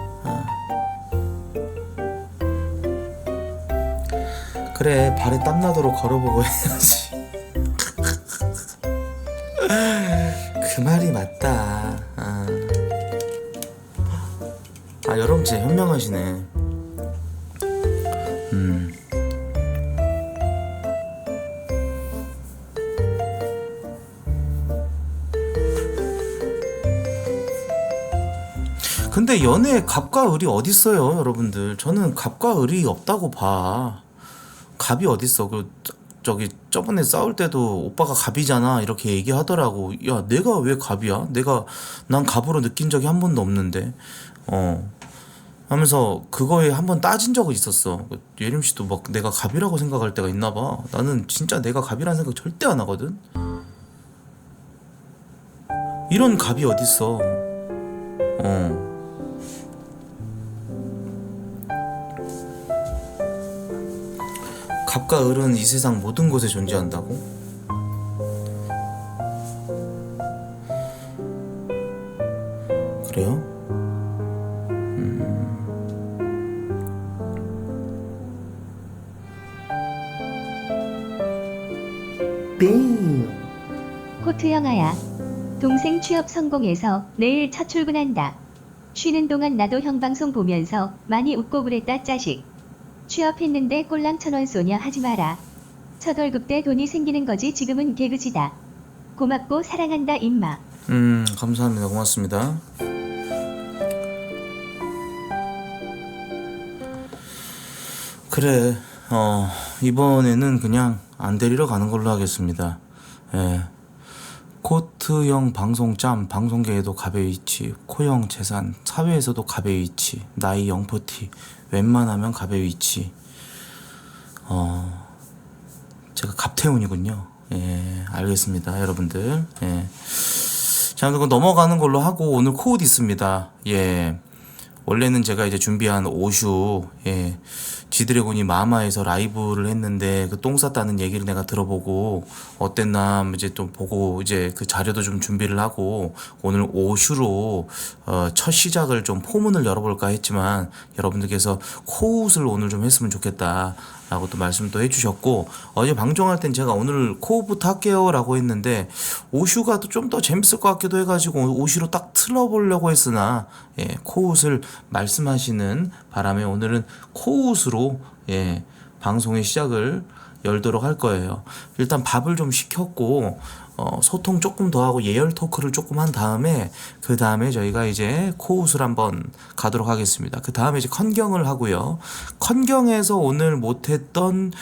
그래, 발에 땀나도록 걸어보고 해야지. 그 말이 맞다. 여러분 진짜 현명하시네. 근데 연애에 갑과 을이 어딨어요, 여러분들. 저는 갑과 을이 없다고 봐. 갑이 어딨어. 저번에 싸울 때도 오빠가 갑이잖아 이렇게 얘기하더라고. 야, 내가 왜 갑이야? 난 갑으로 느낀 적이 한 번도 없는데. 하면서 그거에 한번 따진 적은 있었어. 예림씨도 막 내가 갑이라고 생각할 때가 있나봐. 나는 진짜 내가 갑이라는 생각 절대 안 하거든. 이런 갑이 어딨어. 갑과 을은 이 세상 모든 곳에 존재한다고? 그래요? 코트 영아야. 동생 취업 성공해서 내일 첫 출근한다. 쉬는 동안 나도 형 방송 보면서 많이 웃고 그랬다 짜식. 취업했는데 꼴랑 1,000원 쏘냐 하지 마라. 첫 월급 때 돈이 생기는 거지 지금은 개그지다. 고맙고 사랑한다 임마. 감사합니다. 고맙습니다. 그래, 이번에는 그냥 안 데리러 가는 걸로 하겠습니다. 예. 코트형 방송 짬, 방송계에도 가벼이 있지. 코형 재산, 사회에서도 가벼이 있지. 나이 영포티, 웬만하면 가벼이 있지. 제가 갑태훈이군요. 예, 알겠습니다, 여러분들. 예. 자, 그럼 넘어가는 걸로 하고 오늘 코드 있습니다. 예. 원래는 제가 이제 준비한 오슈, 예, 지드래곤이 마마에서 라이브를 했는데 그 똥 쌌다는 얘기를 내가 들어보고 어땠나 이제 또 보고 이제 그 자료도 좀 준비를 하고 오늘 오슈로 첫 시작을 좀 포문을 열어볼까 했지만 여러분들께서 코웃을 오늘 좀 했으면 좋겠다 라고 또 말씀도 해주셨고, 어제 방송할 땐 제가 오늘 코웃부터 할게요 라고 했는데 오슈가 또 좀 더 재밌을 것 같기도 해가지고 오슈로 딱 틀어보려고 했으나, 예, 코웃을 말씀하시는 바람에 오늘은 코웃으로, 예, 방송의 시작을 열도록 할 거예요. 일단 밥을 좀 시켰고 소통 조금 더 하고 예열 토크를 조금 한 다음에 그 다음에 저희가 이제 코웃을 한번 가도록 하겠습니다. 그 다음에 이제 컨경을 하고요. 컨경에서 오늘 못했던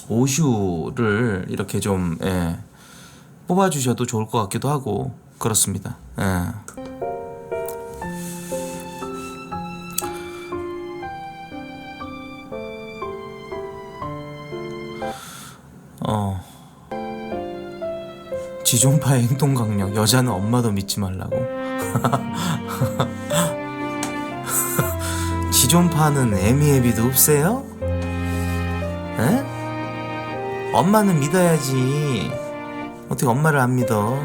오슈를 이렇게 좀, 예, 뽑아주셔도 좋을 것 같기도 하고 그렇습니다. 예. 지존파의 행동 강력, 여자는 엄마도 믿지 말라고. 지존파는 애미애비도 없어요? 에? 엄마는 믿어야지. 어떻게 엄마를 안 믿어?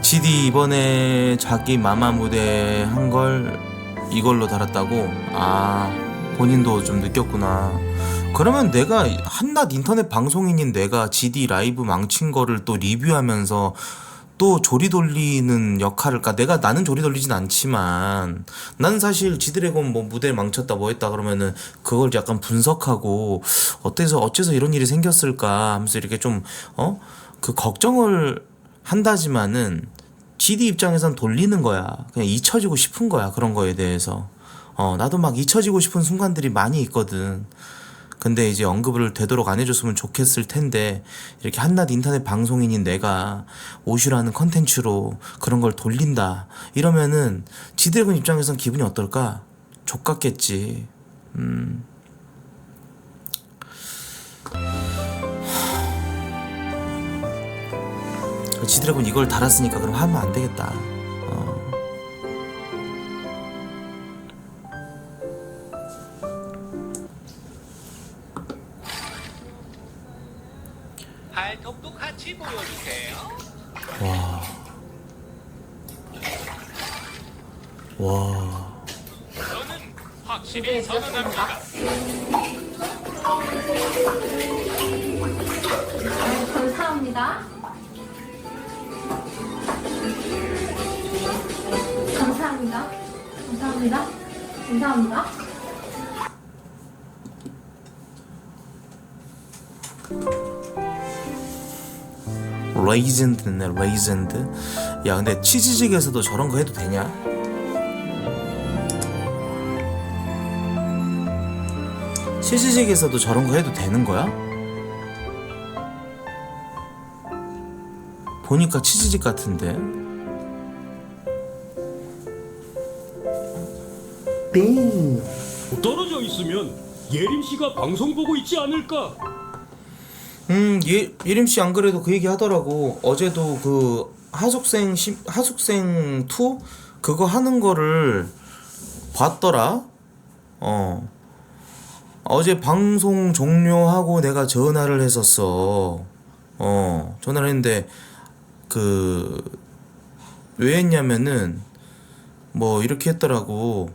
GD 이번에 자기 마마 무대 한 걸 이걸로 달았다고? 아, 본인도 좀 느꼈구나. 그러면 내가 한낱 인터넷 방송인인 내가 GD 라이브 망친 거를 또 리뷰하면서 또 조리 돌리는 역할을, 나는 조리 돌리진 않지만 나는 사실 지드래곤 뭐 무대 망쳤다 뭐 했다 그러면은 그걸 약간 분석하고 어째서 이런 일이 생겼을까 하면서 이렇게 좀 그 걱정을 한다지만은 GD 입장에선 돌리는 거야. 그냥 잊혀지고 싶은 거야, 그런 거에 대해서. 나도 막 잊혀지고 싶은 순간들이 많이 있거든. 근데 이제 언급을 되도록 안 해줬으면 좋겠을 텐데 이렇게 한낱 인터넷 방송인인 내가 오슈라는 컨텐츠로 그런 걸 돌린다 이러면은 지드래곤 입장에선 기분이 어떨까? 족같겠지. 지드래곤 이걸 달았으니까 그럼 하면 안 되겠다. 발톱도 같이 보여주세요. 와. 저는 확실히 선언합니다. 감사합니다. 감사합니다. 감사합니다. 감사합니다. 레이전드네, 레이전드. 야, 근데 치즈직에서도 저런 거 해도 되냐? 치즈직에서도 저런 거 해도 되는 거야? 보니까 치즈직 같은데. 띵. 떨어져 있으면 예림 씨가 방송 보고 있지 않을까? 예림씨 안 그래도 그 얘기 하더라고. 어제도 그 하숙생 2 그거 하는 거를 봤더라. 어제 방송 종료하고 내가 전화를 했었어. 전화를 했는데 왜 했냐면은 뭐 이렇게 했더라고.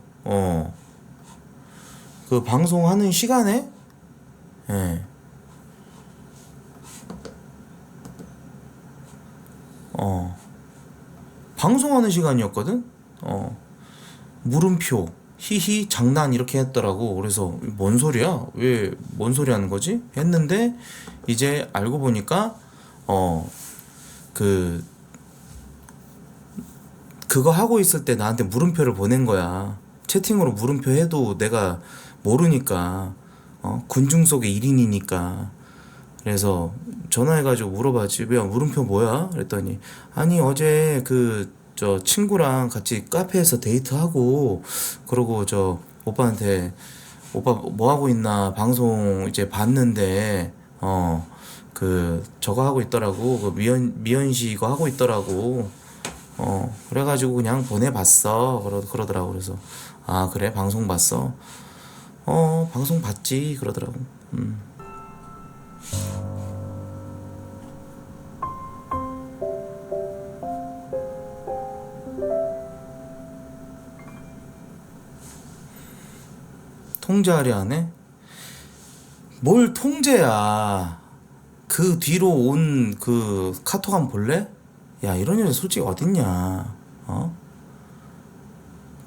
그 방송하는 시간에, 예. 방송하는 시간이었거든? 물음표, 히히, 장난 이렇게 했더라고. 그래서 뭔 소리야? 왜 뭔 소리 하는 거지? 했는데 이제 알고 보니까 그거 하고 있을 때 나한테 물음표를 보낸 거야. 채팅으로 물음표 해도 내가 모르니까, 군중 속의 1인이니까. 그래서 전화해가지고 물어봤지. 야, 물음표 뭐야? 그랬더니, 아니, 어제 저 친구랑 같이 카페에서 데이트하고, 그러고 오빠한테, 오빠 뭐 하고 있나 방송 이제 봤는데, 저거 하고 있더라고. 미연 씨 이거 하고 있더라고. 그래가지고 그냥 보내봤어. 그러더라고. 그래서, 아, 그래? 방송 봤어? 방송 봤지. 그러더라고. 통제하려 하네? 뭘 통제야. 그 뒤로 온 카톡 한번 볼래? 야, 이런 여자 솔직히 어딨냐?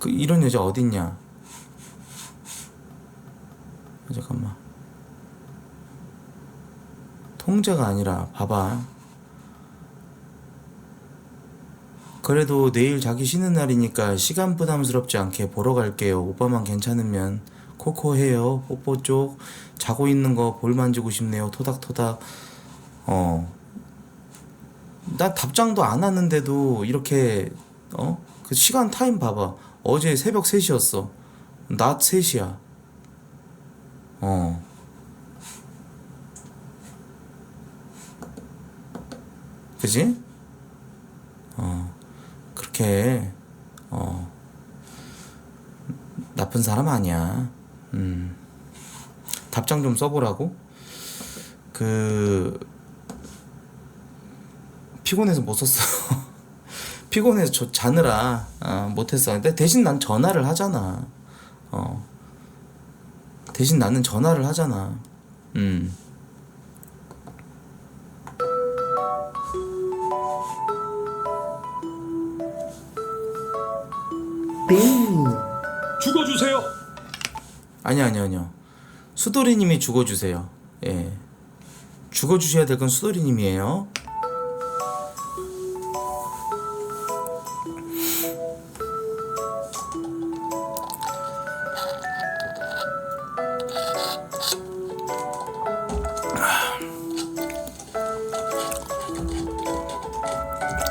이런 여자 어딨냐? 잠깐만. 통제가 아니라 봐봐. 그래도 내일 자기 쉬는 날이니까 시간 부담스럽지 않게 보러 갈게요. 오빠만 괜찮으면. 코코해요. 뽀뽀 쪽. 자고 있는 거 볼 만지고 싶네요. 토닥토닥. 나 답장도 안 하는데도 이렇게 그 시간 타임 봐봐. 어제 새벽 3시였어. 낮 3시야. 그지? 그렇게 나쁜 사람 아니야. 답장 좀 써보라고? 피곤해서 못 썼어. 피곤해서 자느라 못했어. 근데 대신 난 전화를 하잖아. 대신 나는 전화를 하잖아. 죽어주세요. 아니요. 수도리님이 죽어주세요. 예. 죽어주셔야 될 건 수도리님이에요.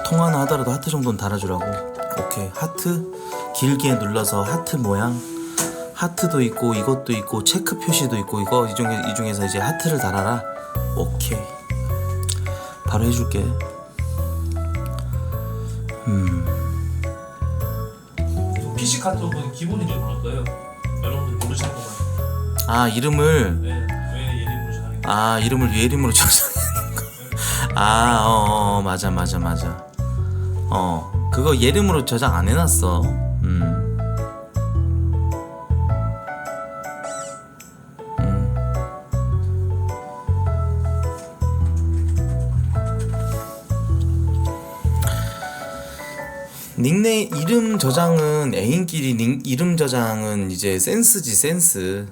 통화나 하더라도 하트 정도는 달아주라고. 오케이. 하트 길게 눌러서 하트 모양. 하트도 있고 이것도 있고 체크 표시도 있고 이거 이 중에서 이제 하트를 달아라. 오케이. 바로 해줄게. PC 카톡은 기본 이름은 어때요? 여러분들 모르시는 것만. 아, 이름을. 네, 왜 예림으로 저장해? 아, 이름을 예림으로 저장하는 거. 맞아. 그거 예림으로 저장 안 해놨어. 닉네임 이름 저장은 애인끼리 이름 저장은 이제 센스지, 센스.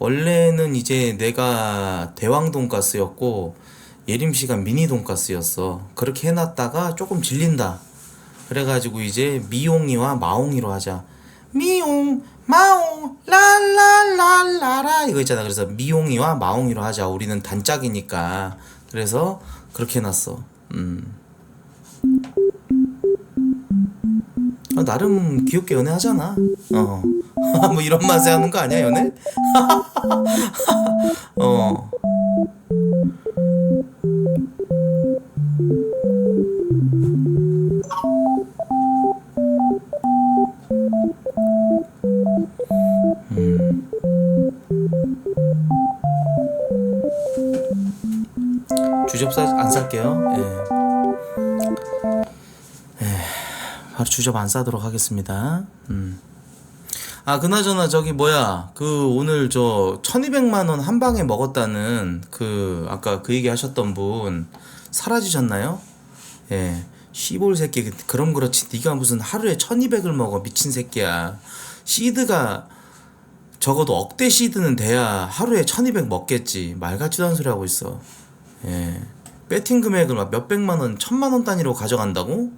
원래는 이제 내가 대왕 돈가스였고 예림씨가 미니 돈가스였어. 그렇게 해놨다가 조금 질린다. 그래가지고 이제 미용이와 마옹이로 하자. 미용 마옹 랄랄랄라라 이거 있잖아. 그래서 미용이와 마옹이로 하자. 우리는 단짝이니까. 그래서 그렇게 해놨어. 나름 귀엽게 연애하잖아. 뭐 이런 맛에 하는 거 아니야, 연애? 주접 안 살게요. 예. 바로 주접 안 싸도록 하겠습니다. 아, 그나저나 저기 뭐야, 오늘 1200만원 한 방에 먹었다는 아까 그 얘기 하셨던 분 사라지셨나요? 예. 씨볼 새끼. 그럼 그렇지, 네가 무슨 하루에 1200을 먹어, 미친 새끼야. 시드가 적어도 억대 시드는 돼야 하루에 1200 먹겠지. 말 같지도 않은 소리 하고 있어. 예. 배팅 금액을 막 몇백만원, 천만원 단위로 가져간다고?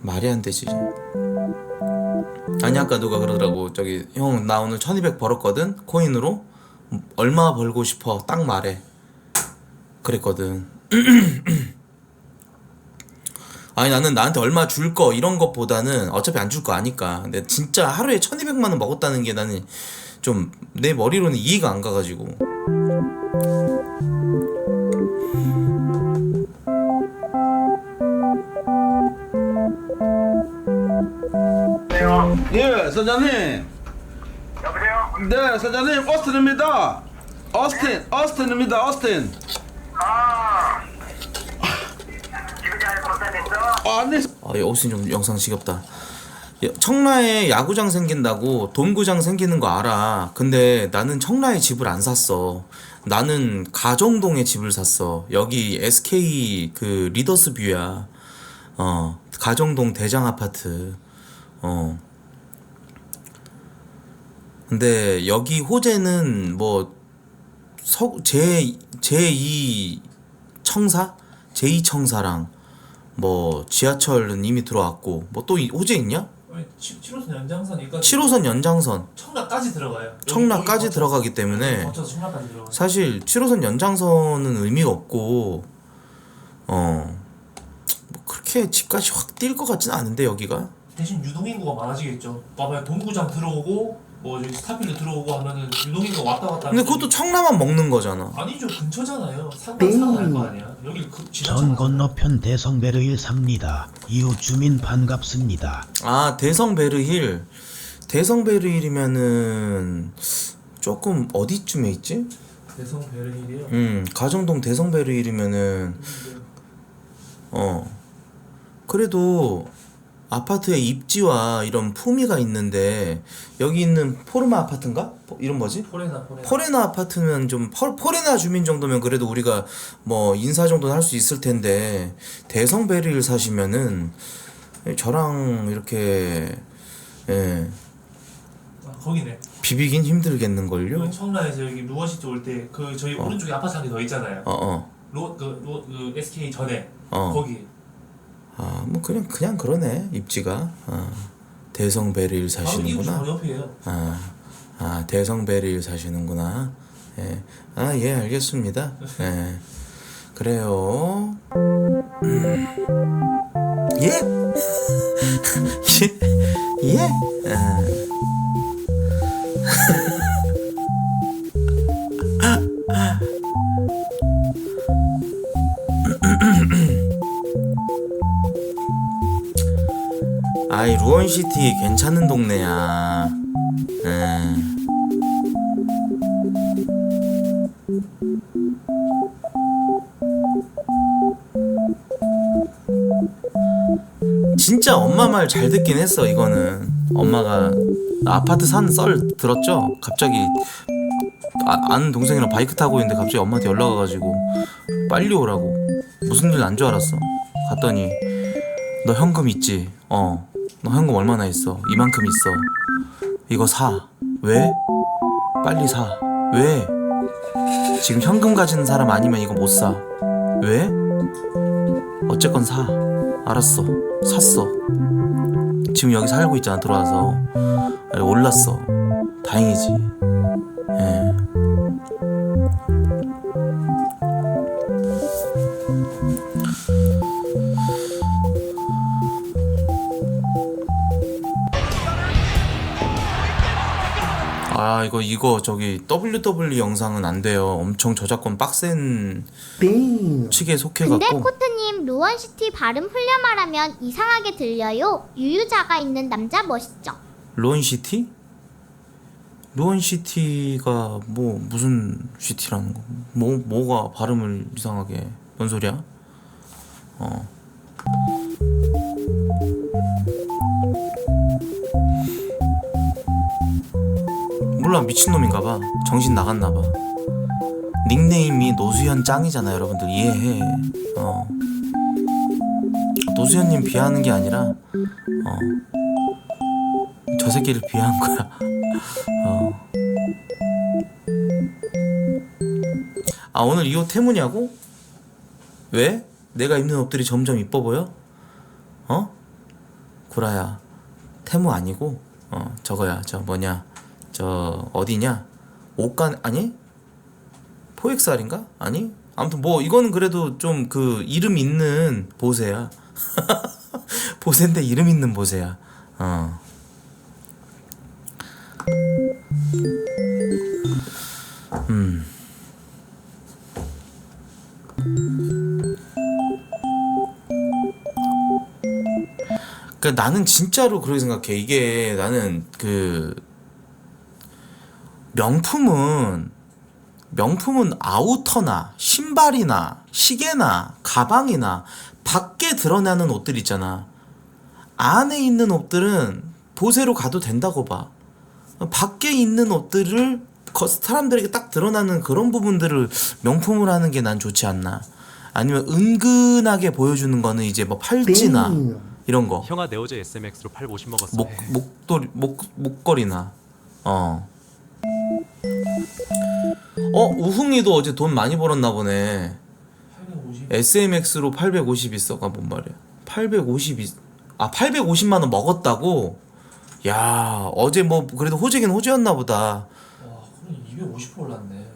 말이 안 되지. 아니 아까 누가 그러더라고. 저기 형 나 오늘 1200 벌었거든? 코인으로? 얼마 벌고 싶어? 딱 말해. 그랬거든. 아니 나는 나한테 얼마 줄 거 이런 것보다는 어차피 안 줄 거 아니까. 근데 진짜 하루에 1200만원 먹었다는 게 나는 좀 내 머리로는 이해가 안 가가지고. 예, 사장님. 여보세요? 네, 사장님, 오스틴입니다. 오스틴입니다, 오스틴. 지금 잘 건강했어? 아니. 아, 여기서 좀 영상 지겹다. 청라에 야구장 생긴다고 동구장 생기는 거 알아. 근데 나는 청라에 집을 안 샀어. 나는 가정동에 집을 샀어. 여기 SK 그 리더스 뷰야. 가정동 대장 아파트. 근데 여기 호재는 뭐 제2 청사? 제2청사랑 뭐 지하철은 이미 들어왔고 뭐 또 호재 있냐? 7호선 연장선이니까 7호선 연장선 청라까지 들어가요. 청라까지 여기 들어가기 때문에 거쳐서 청라까지 들어가요. 사실 7호선 연장선은 의미가 없고 뭐 그렇게 집값이 확 뛸 것 같지는 않은데 여기가. 대신 유동인구가 많아지겠죠. 봐봐요, 동구장 들어오고 뭐 저기 스타필드 들어오고 하면은 유동인구가 왔다 갔다. 근데 그것도 청라만 먹는 거잖아. 아니죠, 근처잖아요. 상관 거 아니야. 여기 그 전 건너편 대성베르일 삽니다. 이웃 주민 반갑습니다. 아 대성베르힐. 대성베르힐이면은 조금 어디쯤에 있지? 대성베르힐이요? 가정동 대성베르힐이면은 그래도 아파트의 입지와 이런 품위가 있는데 여기 있는 포르마 아파트인가? 이런 뭐지? 포레나 아파트면 좀 포레나 주민 정도면 그래도 우리가 뭐 인사 정도는 할 수 있을 텐데 대성베르힐 사시면은 저랑 이렇게 거기네. 비비긴 힘들겠는걸요? 청라에서 여기 루어시티 올 때 그 저희 오른쪽에 아파트 한 개 더 있잖아요. 그 SK 전에 거기. 아, 뭐 그냥 그러네 입지가. 대성베르힐 사시는구나. 바로 옆이에요. 대성베르힐 사시는구나. 예. 예, 알겠습니다. 예. 그래요. 예? 예? 아이 루원시티 괜찮은 동네야. 진짜 엄마 말 잘 듣긴 했어. 이거는 엄마가 아파트 산 썰 들었죠? 갑자기 아는 동생이랑 바이크 타고 있는데 갑자기 엄마한테 연락 와가지고 빨리 오라고. 무슨 일 난 줄 알았어. 갔더니 너 현금 있지? 너 현금 얼마나 있어? 이만큼 있어. 이거 사. 왜? 빨리 사. 왜? 지금 현금 가지는 사람 아니면 이거 못 사. 왜? 어쨌건 사. 알았어. 샀어. 지금 여기 살고 있잖아. 들어와서 올랐어. 다행이지. 예. 아 이거 저기 WW 영상은 안 돼요. 엄청 저작권 빡센 측에 속해갖고. 근데 코트님 루원시티 발음 흘려 말하면 이상하게 들려요. 유유자가 있는 남자 멋있죠? 루원시티? 루원시티가 뭐 무슨 시티라는 거? 뭐가 발음을 이상하게? 뭔 소리야? 몰라, 미친놈인가봐. 정신 나갔나봐. 닉네임이 노수현 짱이잖아. 여러분들 이해해. 노수현님 비하하는 게 아니라 저 새끼를 비하한 거야. 아 오늘 이 옷 태무냐고? 왜? 내가 입는 옷들이 점점 이뻐 보여? 어? 구라야 태무 아니고 저거야 저 뭐냐 저 어디냐 옷간 아니? 포엑스알인가? 아니? 아무튼 뭐 이거는 그래도 좀 그 이름 있는 보세야 보세인데 이름 있는 보세야 그러니까 나는 진짜로 그렇게 생각해. 이게 나는 그 명품은 아우터나 신발이나 시계나 가방이나 밖에 드러나는 옷들 있잖아. 안에 있는 옷들은 보세로 가도 된다고 봐. 밖에 있는 옷들을 사람들에게 딱 드러나는 그런 부분들을 명품으로 하는 게 난 좋지 않나. 아니면 은근하게 보여주는 거는 이제 뭐 팔찌나 이런 거. 형아 내 어제 SMX로 850 먹었어. 목걸이나. 우흥이도 어제 돈 많이 벌었나 보네. 850? SMX로 850 있어가 뭔 말이야. 850만 원 먹었다고? 야, 어제 뭐 그래도 호재긴 호재였나 보다. 와, 그럼 250% 올랐네.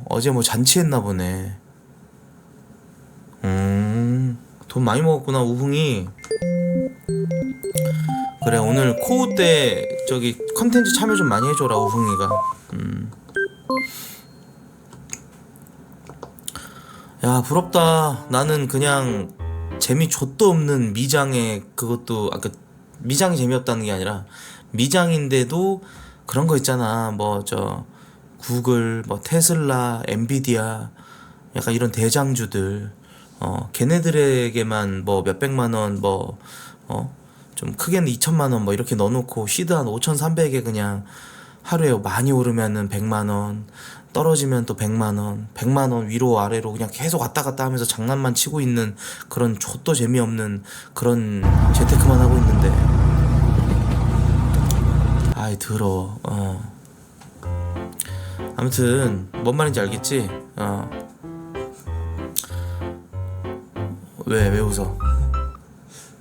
어제 뭐 잔치했나 보네. 돈 많이 먹었구나 우흥이. 그래 오늘 코우 때 저기 컨텐츠 참여 좀 많이 해줘라 우흥이가. 야 부럽다. 나는 그냥 재미 좆도 없는 미장에 그것도 미장이 재미없다는 게 아니라 미장인데도 그런 거 있잖아. 뭐 저 구글, 뭐 테슬라, 엔비디아 약간 이런 대장주들 걔네들에게만 뭐 몇백만 원 뭐 좀 크게는 2천만 원 뭐 이렇게 넣어놓고 시드 한 5,300에 그냥 하루에 많이 오르면은 100만 원 떨어지면 또 100만 원 100만 원 위로 아래로 그냥 계속 왔다 갔다 하면서 장난만 치고 있는 그런 좆도 재미없는 그런 재테크만 하고 있는데 아이 더러워. 아무튼 뭔 말인지 알겠지? 왜 웃어?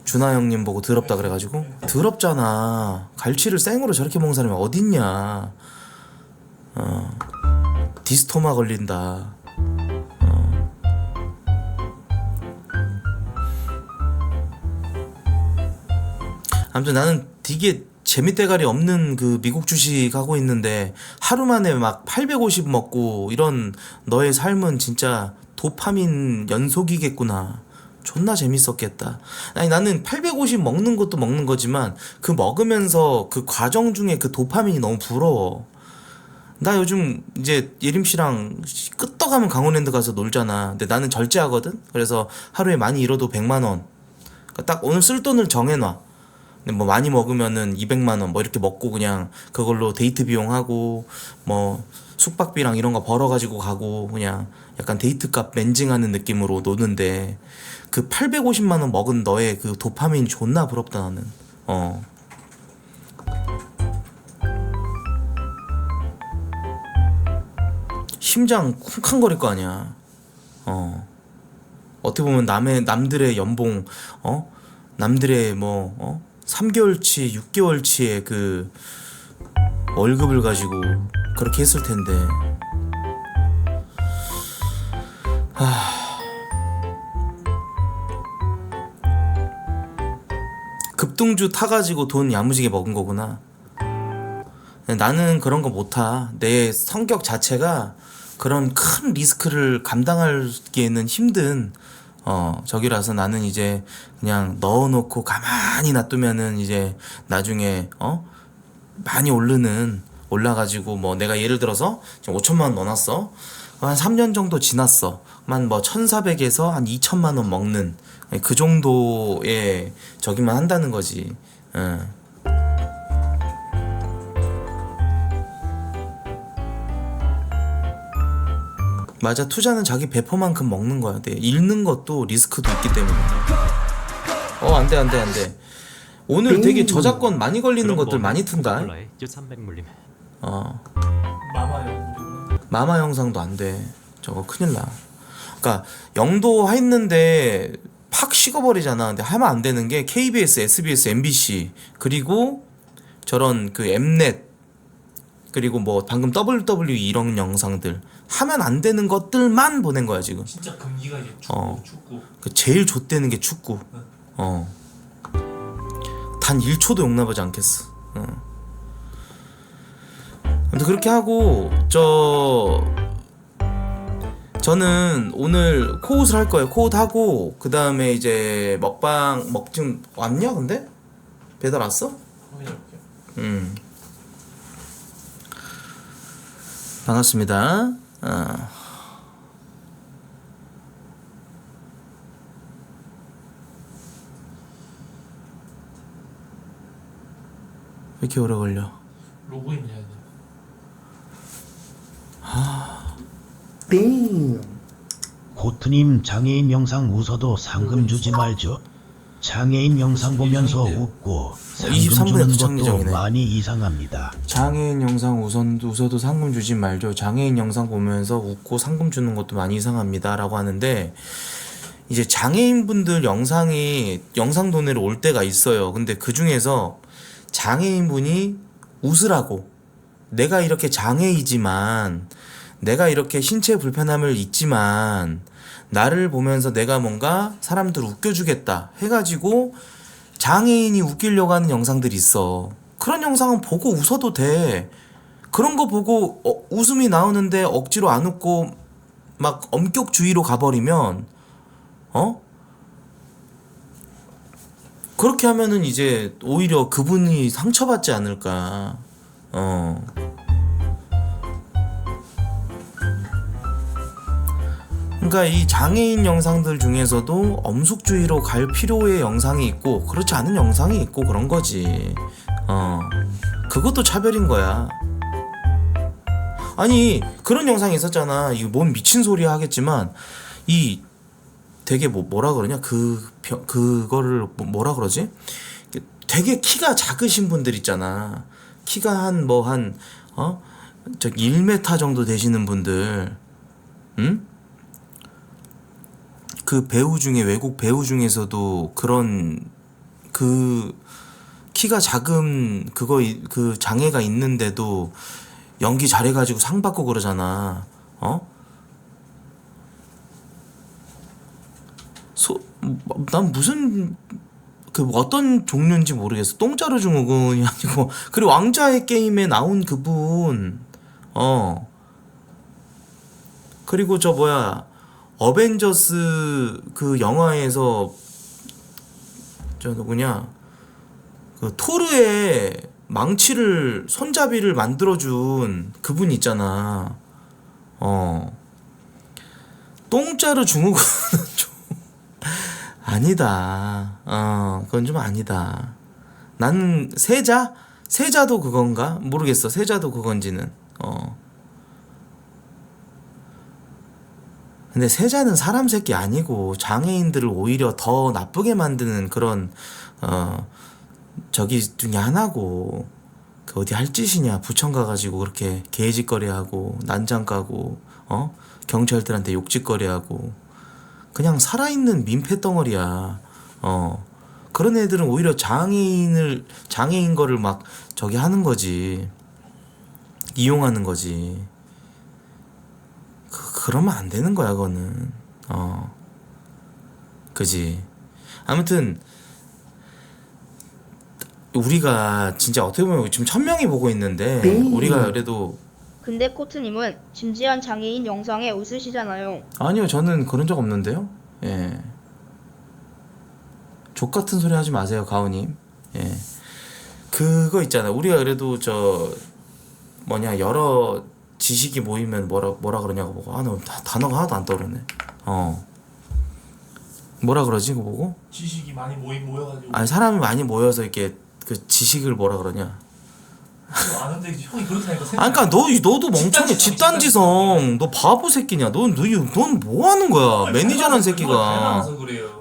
준하 형님 보고 더럽다 그래가지고? 더럽잖아. 갈치를 생으로 저렇게 먹는 사람이 어딨냐. 디스토마 걸린다. 아무튼 나는 되게 재미대가리 없는 그 미국 주식 하고 있는데 하루 만에 막 850 먹고 이런 너의 삶은 진짜 도파민 연속이겠구나. 존나 재밌었겠다. 아니 나는 850 먹는 것도 먹는 거지만 그 먹으면서 그 과정 중에 그 도파민이 너무 부러워. 나 요즘 이제 예림씨랑 끄떡하면 강원랜드 가서 놀잖아. 근데 나는 절제하거든. 그래서 하루에 많이 잃어도 100만 원. 그러니까 딱 오늘 쓸 돈을 정해놔. 근데 뭐 많이 먹으면은 200만 원 뭐 이렇게 먹고 그냥 그걸로 데이트 비용하고 뭐 숙박비랑 이런 거 벌어가지고 가고 그냥 약간 데이트값 멘징하는 느낌으로 노는데 그 850만 원 먹은 너의 그 도파민 존나 부럽다 나는. 심장 쿵쾅거릴 거 아니야. 어떻게 보면 남들의 연봉 남들의 뭐 3개월치 6개월치의 그 월급을 가지고 그렇게 했을 텐데. 급등주 타가지고 돈 야무지게 먹은 거구나. 나는 그런 거 못 타. 내 성격 자체가 그런 큰 리스크를 감당하기에는 힘든 저기라서 나는 이제 그냥 넣어놓고 가만히 놔두면은 이제 나중에 많이 올라가지고 뭐 내가 예를 들어서 지금 5천만 원 넣어놨어. 한 3년 정도 지났어. 한 뭐 1,400에서 한 2천만 원 먹는 그 정도의 저기만 한다는 거지. 맞아. 투자는 자기 배포만큼 먹는 거야. 네. 잃는 것도 리스크도 있기 때문에. 안돼. 오늘 되게 저작권 많이 걸리는 것들 많이 튼다. 300 물림. 마마 영상이구나. 마마 영상도 안돼. 저거 큰일 나. 그러니까 영도 했는데 팍 식어버리잖아. 근데 하면 안 되는 게 KBS, SBS, MBC 그리고 저런 그 엠넷 그리고 뭐 방금 WWE 이런 영상들 하면 안 되는 것들만 보낸 거야 지금. 진짜 금기가 이제 축구. 그 제일 좆되는 게 축구. 단 1초도 용납하지 않겠어. 근데 그렇게 하고 저는 오늘 코웃을 할 거예요. 코웃 하고 그 다음에 이제 먹방 지금 왔냐 근데? 배달 왔어? 확인해볼게요. 반갑습니다. 왜 이렇게 오래 걸려? 로그인 해야 돼. 코트님 장애인 영상 웃어도 상금 주지 말죠. 장애인 영상 보면서 웃고 상금 23분에 주는 도착 것도 예정이네. 많이 이상합니다. 장애인 영상 웃어도 상금 주지 말죠. 장애인 영상 보면서 웃고 상금 주는 것도 많이 이상합니다 라고 하는데, 이제 장애인분들 영상 도내로 올 때가 있어요. 근데 그 중에서 장애인분이 웃으라고, 내가 이렇게 장애이지만, 내가 이렇게 신체 불편함을 있지만 나를 보면서 내가 뭔가 사람들 웃겨주겠다 해가지고 장애인이 웃기려고 하는 영상들이 있어. 그런 영상은 보고 웃어도 돼. 그런 거 보고 웃음이 나오는데 억지로 안 웃고 막 엄격주의로 가버리면 그렇게 하면은 이제 오히려 그분이 상처받지 않을까. 그러니까 이 장애인 영상들 중에서도 엄숙주의로 갈 필요의 영상이 있고 그렇지 않은 영상이 있고 그런 거지. 그것도 차별인 거야. 아니 그런 영상이 있었잖아. 이거 뭔 미친 소리 하겠지만 이 되게 뭐라 그러냐 그거를 뭐라 그러지? 되게 키가 작으신 분들 있잖아. 키가 한 저기 1m 정도 되시는 분들, 응? 그 배우 중에 외국 배우 중에서도 그런 그 키가 작은 그 장애가 있는데도 연기 잘해가지고 상 받고 그러잖아. 난 무슨 그 어떤 종류인지 모르겠어. 똥자루 증후군이 아니고. 그리고 왕좌의 게임에 나온 그분, 그리고 저 어벤져스 그 영화에서 저 누구냐 그 토르의 망치를 손잡이를 만들어준 그분 있잖아. 똥자루 증후군은 좀 아니다. 그건 좀 아니다. 난 세자도 그건가 모르겠어. 세자도 그건지는. 근데 세자는 사람 새끼 아니고 장애인들을 오히려 더 나쁘게 만드는 그런 저기 중에 하나고. 그 어디 할 짓이냐. 부천 가가지고 그렇게 개짓거리하고 난장 까고 경찰들한테 욕짓거리하고 그냥 살아있는 민폐 덩어리야. 그런 애들은 오히려 장애인 거를 막 저기 하는 거지. 이용하는 거지. 그러면 안 되는 거야, 그거는. 그지. 아무튼 우리가 진짜 어떻게 보면 지금 1000명이 보고 있는데 우리가 그래도. 근데 코트님은 진지한 장애인 영상에 웃으시잖아요. 아니요, 저는 그런 적 없는데요. 예. 족 같은 소리 하지 마세요, 가오님. 예. 그거 있잖아. 우리가 그래도 여러 지식이 모이면 뭐라 그러냐고 보고. 너 단어가 하나도 안 떠오르네. 뭐라 그러지, 그거 보고? 지식이 많이 모여가지고. 아니, 사람이 많이 모여서 이렇게 그 지식을 뭐라 그러냐. 아는데 형이 그렇게 하니까. 그러니까 너도 멍청해. 집단지성. 너 바보 새끼냐. 넌 뭐 하는 거야? 매니저란 새끼가.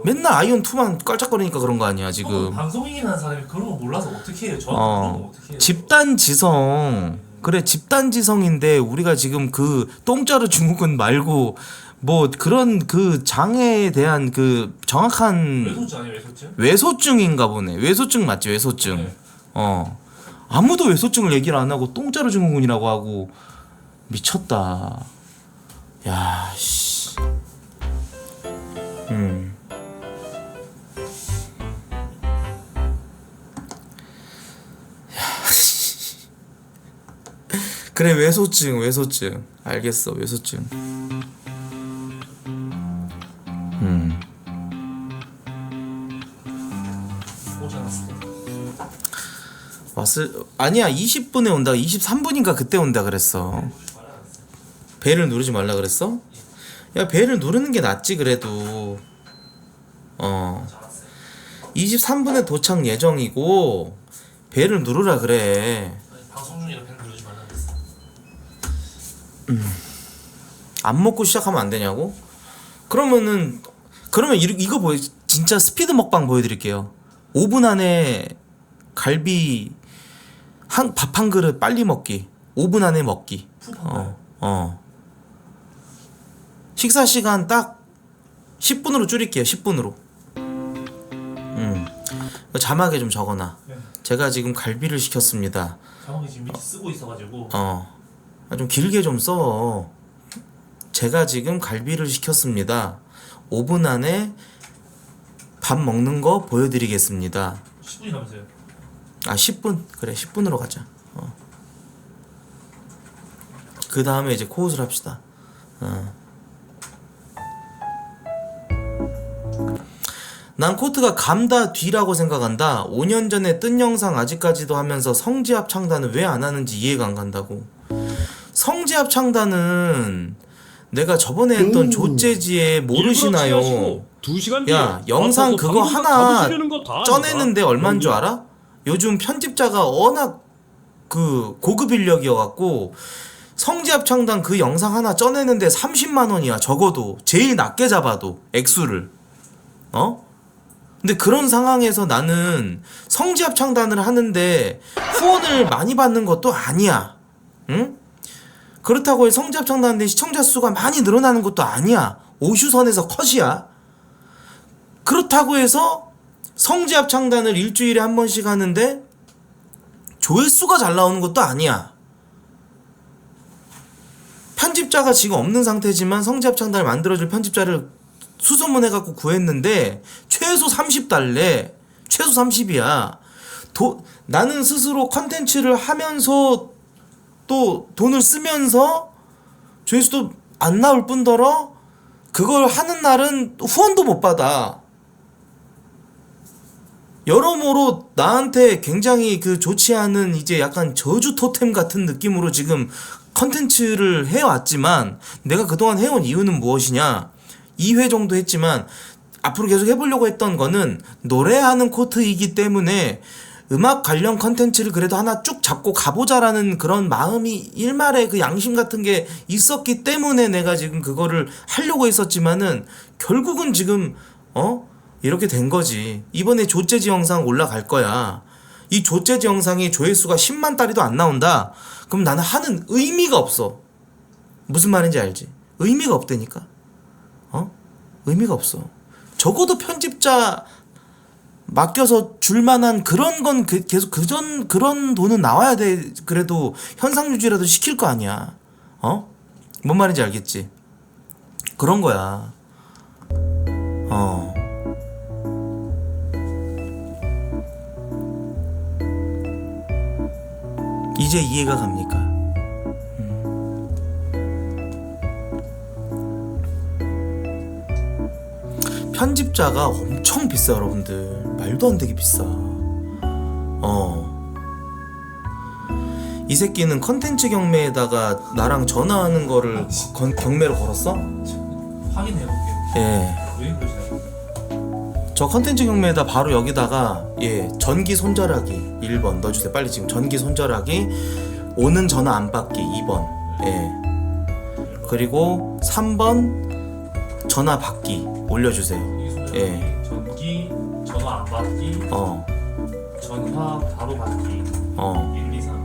맨날 아이언 2만 깔짝거리니까 그런 거 아니야 지금. 방송인이라는 사람이 그런 거 몰라서 어떻게 해요? 저한테 그런 거 어떻게 해요? 집단지성. 그래 집단지성인데 우리가 지금 그 똥자루 증후군 말고 뭐 그런 그 장애에 대한 그 정확한 외소증 아니에요 외소증? 외소증인가 보네. 외소증 맞지? 외소증. 네. 아무도 외소증을 얘기를 안 하고 똥자루 증후군이라고 하고 미쳤다. 야 씨. 그래 외소증 알겠어 외소증. 오지 않았어. 아니야 20분에 온다 23분인가 그때 온다 그랬어. 벨을 누르지 말라 그랬어? 야 벨을 누르는 게 낫지 그래도. 23분에 도착 예정이고 벨을 누르라 그래. 방송 중이라 벨 누르지 말라 그랬어. 안 먹고 시작하면 안 되냐고? 그러면 이거 진짜 스피드 먹방 보여드릴게요. 5분 안에 갈비 밥 한 그릇 빨리 먹기. 5분 안에 먹기. 식사 시간 딱 10분으로 줄일게요. 10분으로. 자막에 좀 적어놔. 네. 제가 지금 갈비를 시켰습니다. 자막이 지금 밑에 쓰고 있어가지고. 좀 길게 좀 써. 제가 지금 갈비를 시켰습니다. 5분 안에 밥 먹는 거 보여드리겠습니다. 10분이라면서요? 10분? 그래 10분으로 가자. 그 다음에 이제 코웃을 합시다. 난 코트가 감다 뒤라고 생각한다. 5년 전에 뜬 영상 아직까지도 하면서 성지합 창단은 왜 안 하는지 이해가 안 간다고. 성지합 창단은 내가 저번에 했던 조재지에 모르시나요? 2시간 뒤에 야 영상 아파서 그거 방금 하나 잡으시려는 거다 쪄내는데 아닌가? 얼마인 줄 알아? 요즘 편집자가 워낙 그 고급 인력이어갖고 성지합 창단 그 영상 하나 쪄내는데 30만 원이야. 적어도 제일 낮게 잡아도 액수를. 근데 그런 상황에서 나는 성지합 창단을 하는데 후원을 많이 받는 것도 아니야. 응? 그렇다고 해서 성지합 창단하는데 시청자 수가 많이 늘어나는 것도 아니야. 오슈선에서 컷이야. 그렇다고 해서 성지합 창단을 일주일에 한 번씩 하는데 조회수가 잘 나오는 것도 아니야. 편집자가 지금 없는 상태지만 성지합 창단을 만들어줄 편집자를 수소문해갖고 구했는데 최소 30달래. 최소 30이야. 나는 스스로 컨텐츠를 하면서 또 돈을 쓰면서 조회수도 안 나올 뿐더러 그걸 하는 날은 후원도 못 받아. 여러모로 나한테 굉장히 그 좋지 않은 이제 약간 저주 토템 같은 느낌으로 지금 컨텐츠를 해왔지만 내가 그동안 해온 이유는 무엇이냐. 2회 정도 했지만 앞으로 계속 해보려고 했던 거는 노래하는 코트이기 때문에 음악 관련 컨텐츠를 그래도 하나 쭉 잡고 가보자라는 그런 마음이 일말의 그 양심 같은 게 있었기 때문에 내가 지금 그거를 하려고 했었지만은 결국은 지금 이렇게 된 거지. 이번에 조재지 영상 올라갈 거야. 이 조재지 영상이 조회수가 10만 달이도 안 나온다. 그럼 나는 하는 의미가 없어. 무슨 말인지 알지? 의미가 없다니까. 의미가 없어. 적어도 편집자 맡겨서 줄만한 그런 건 계속 그런 돈은 나와야 돼. 그래도 현상 유지라도 시킬 거 아니야. 뭔 말인지 알겠지? 그런 거야. 이제 이해가 갑니까? 편집자가 엄청 비싸 여러분들. 말도 안 되게 비싸. 이 새끼는 컨텐츠 경매에다가 나랑 전화하는 거를 경매로 걸었어? 확인해볼게요. 예. 왜 그러시나요? 저 컨텐츠 경매에다 바로 여기다가 전기 손절하기 1번 넣어주세요. 빨리 지금 전기 손절하기, 오는 전화 안 받기 2번. 그리고 3번 전화 받기 올려주세요. 전기 전화 안 받기. 전화 바로 받기. 1, 2, 3.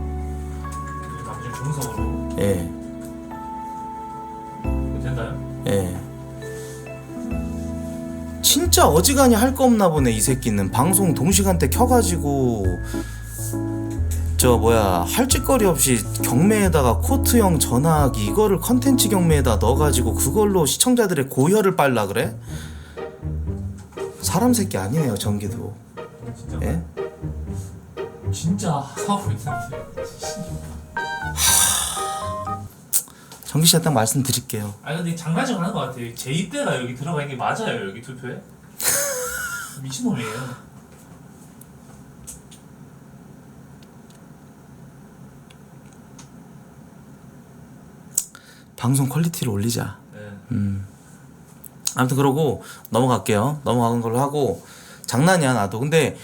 나머지 음성으로 예. 된다요? 예. 진짜 어지간히 할 거 없나 보네 이 새끼는. 방송 동시간대 켜가지고 저 뭐야 할 짓거리 없이 경매에다가 코트형 전화하기 이거를 컨텐츠 경매에다 넣어가지고 그걸로 시청자들의 고혈을 빨라 그래? 사람 새끼 아니네요 전기도. 진짜 예? 진짜 하고 있는데 정기 씨가 딱 말씀드릴게요. 아니 근데 장난식 하는 것 같아요. 제2대가 여기 들어가 있는 게 맞아요 여기 투표에? 미친놈이에요. 방송 퀄리티를 올리자. 네. 아무튼 그러고 넘어갈게요. 넘어가는 걸로 하고 장난이야 나도. 근데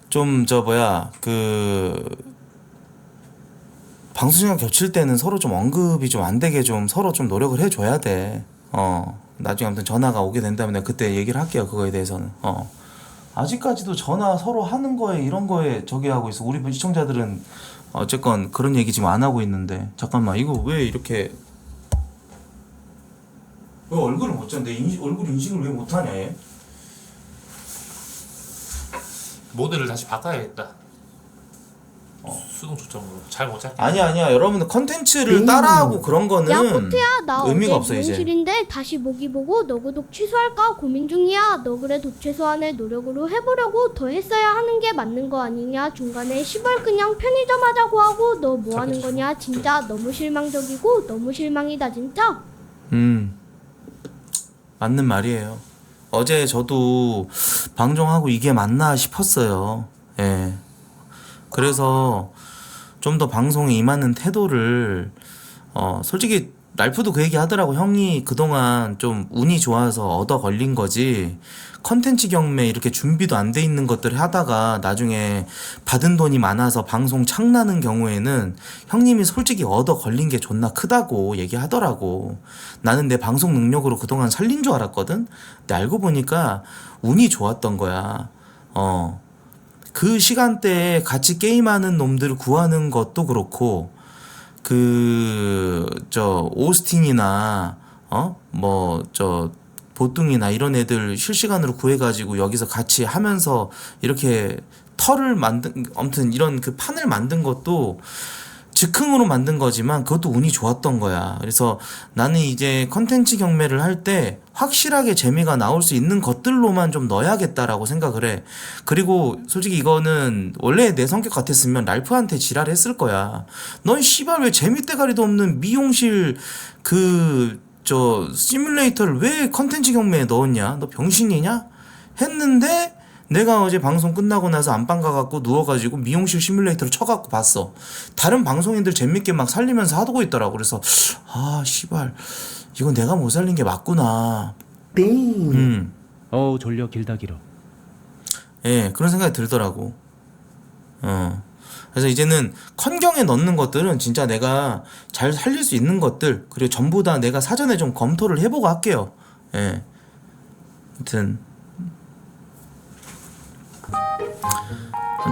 좀 저 뭐야 그 방송 시간 겹칠 때는 서로 좀 언급이 좀 안 되게 좀 서로 좀 노력을 해줘야 돼. 나중에 아무튼 전화가 오게 된다면 내가 그때 얘기를 할게요 그거에 대해서는. 아직까지도 전화 서로 하는 거에 이런 거에 저기 하고 있어. 우리 시청자들은 어쨌건 그런 얘기 지금 안 하고 있는데. 잠깐만 이거 왜 이렇게 왜 얼굴을 못 짠? 내 얼굴 인식을 왜 못하냐 얘? 모델을 다시 바꿔야겠다. 수동 초점으로 잘 못 잡게. 아니야 여러분들 컨텐츠를 따라하고 그런 거는 야 포트야 나 의미가 어제 없어 이제. 미용실인데 다시 보기 보고 너 구독 취소할까 고민 중이야. 너 그래 독 최소한의 노력으로 해보려고 더 했어야 하는 게 맞는 거 아니냐. 중간에 시발 그냥 편의점 하자고 하고 너 뭐 하는 거냐. 진짜 너무 실망적이고 너무 실망이다 진짜. 맞는 말이에요. 어제 저도 방송하고 이게 맞나 싶었어요. 예. 그래서 좀 더 방송에 임하는 태도를 솔직히 랄프도 그 얘기 하더라고. 형이 그동안 좀 운이 좋아서 얻어 걸린 거지 컨텐츠 경매 이렇게 준비도 안 돼 있는 것들을 하다가 나중에 받은 돈이 많아서 방송 창나는 경우에는 형님이 솔직히 얻어 걸린 게 존나 크다고 얘기하더라고. 나는 내 방송 능력으로 그동안 살린 줄 알았거든. 근데 알고 보니까 운이 좋았던 거야. 그 시간대에 같이 게임하는 놈들 구하는 것도 그렇고 오스틴이나 보뚱이나 이런 애들 실시간으로 구해가지고 여기서 같이 하면서 이렇게 아무튼 이런 그 판을 만든 것도 즉흥으로 만든 거지만 그것도 운이 좋았던 거야. 그래서 나는 이제 컨텐츠 경매를 할 때 확실하게 재미가 나올 수 있는 것들로만 좀 넣어야겠다라고 생각을 해. 그리고 솔직히 이거는 원래 내 성격 같았으면 랄프한테 지랄했을 거야. 넌 씨발 왜 재미대가리도 없는 미용실 시뮬레이터를 왜 컨텐츠 경매에 넣었냐? 너 병신이냐? 했는데 내가 어제 방송 끝나고 나서 안방 가갖고 누워가지고 미용실 시뮬레이터를 쳐갖고 봤어. 다른 방송인들 재밌게 막 살리면서 하고 있더라고. 그래서 씨발 이건 내가 못 살린 게 맞구나. 어우 졸려 길다 길어. 예, 그런 생각이 들더라고. 그래서 이제는 컨경에 넣는 것들은 진짜 내가 잘 살릴 수 있는 것들, 그리고 전부 다 내가 사전에 좀 검토를 해보고 할게요. 예. 아무튼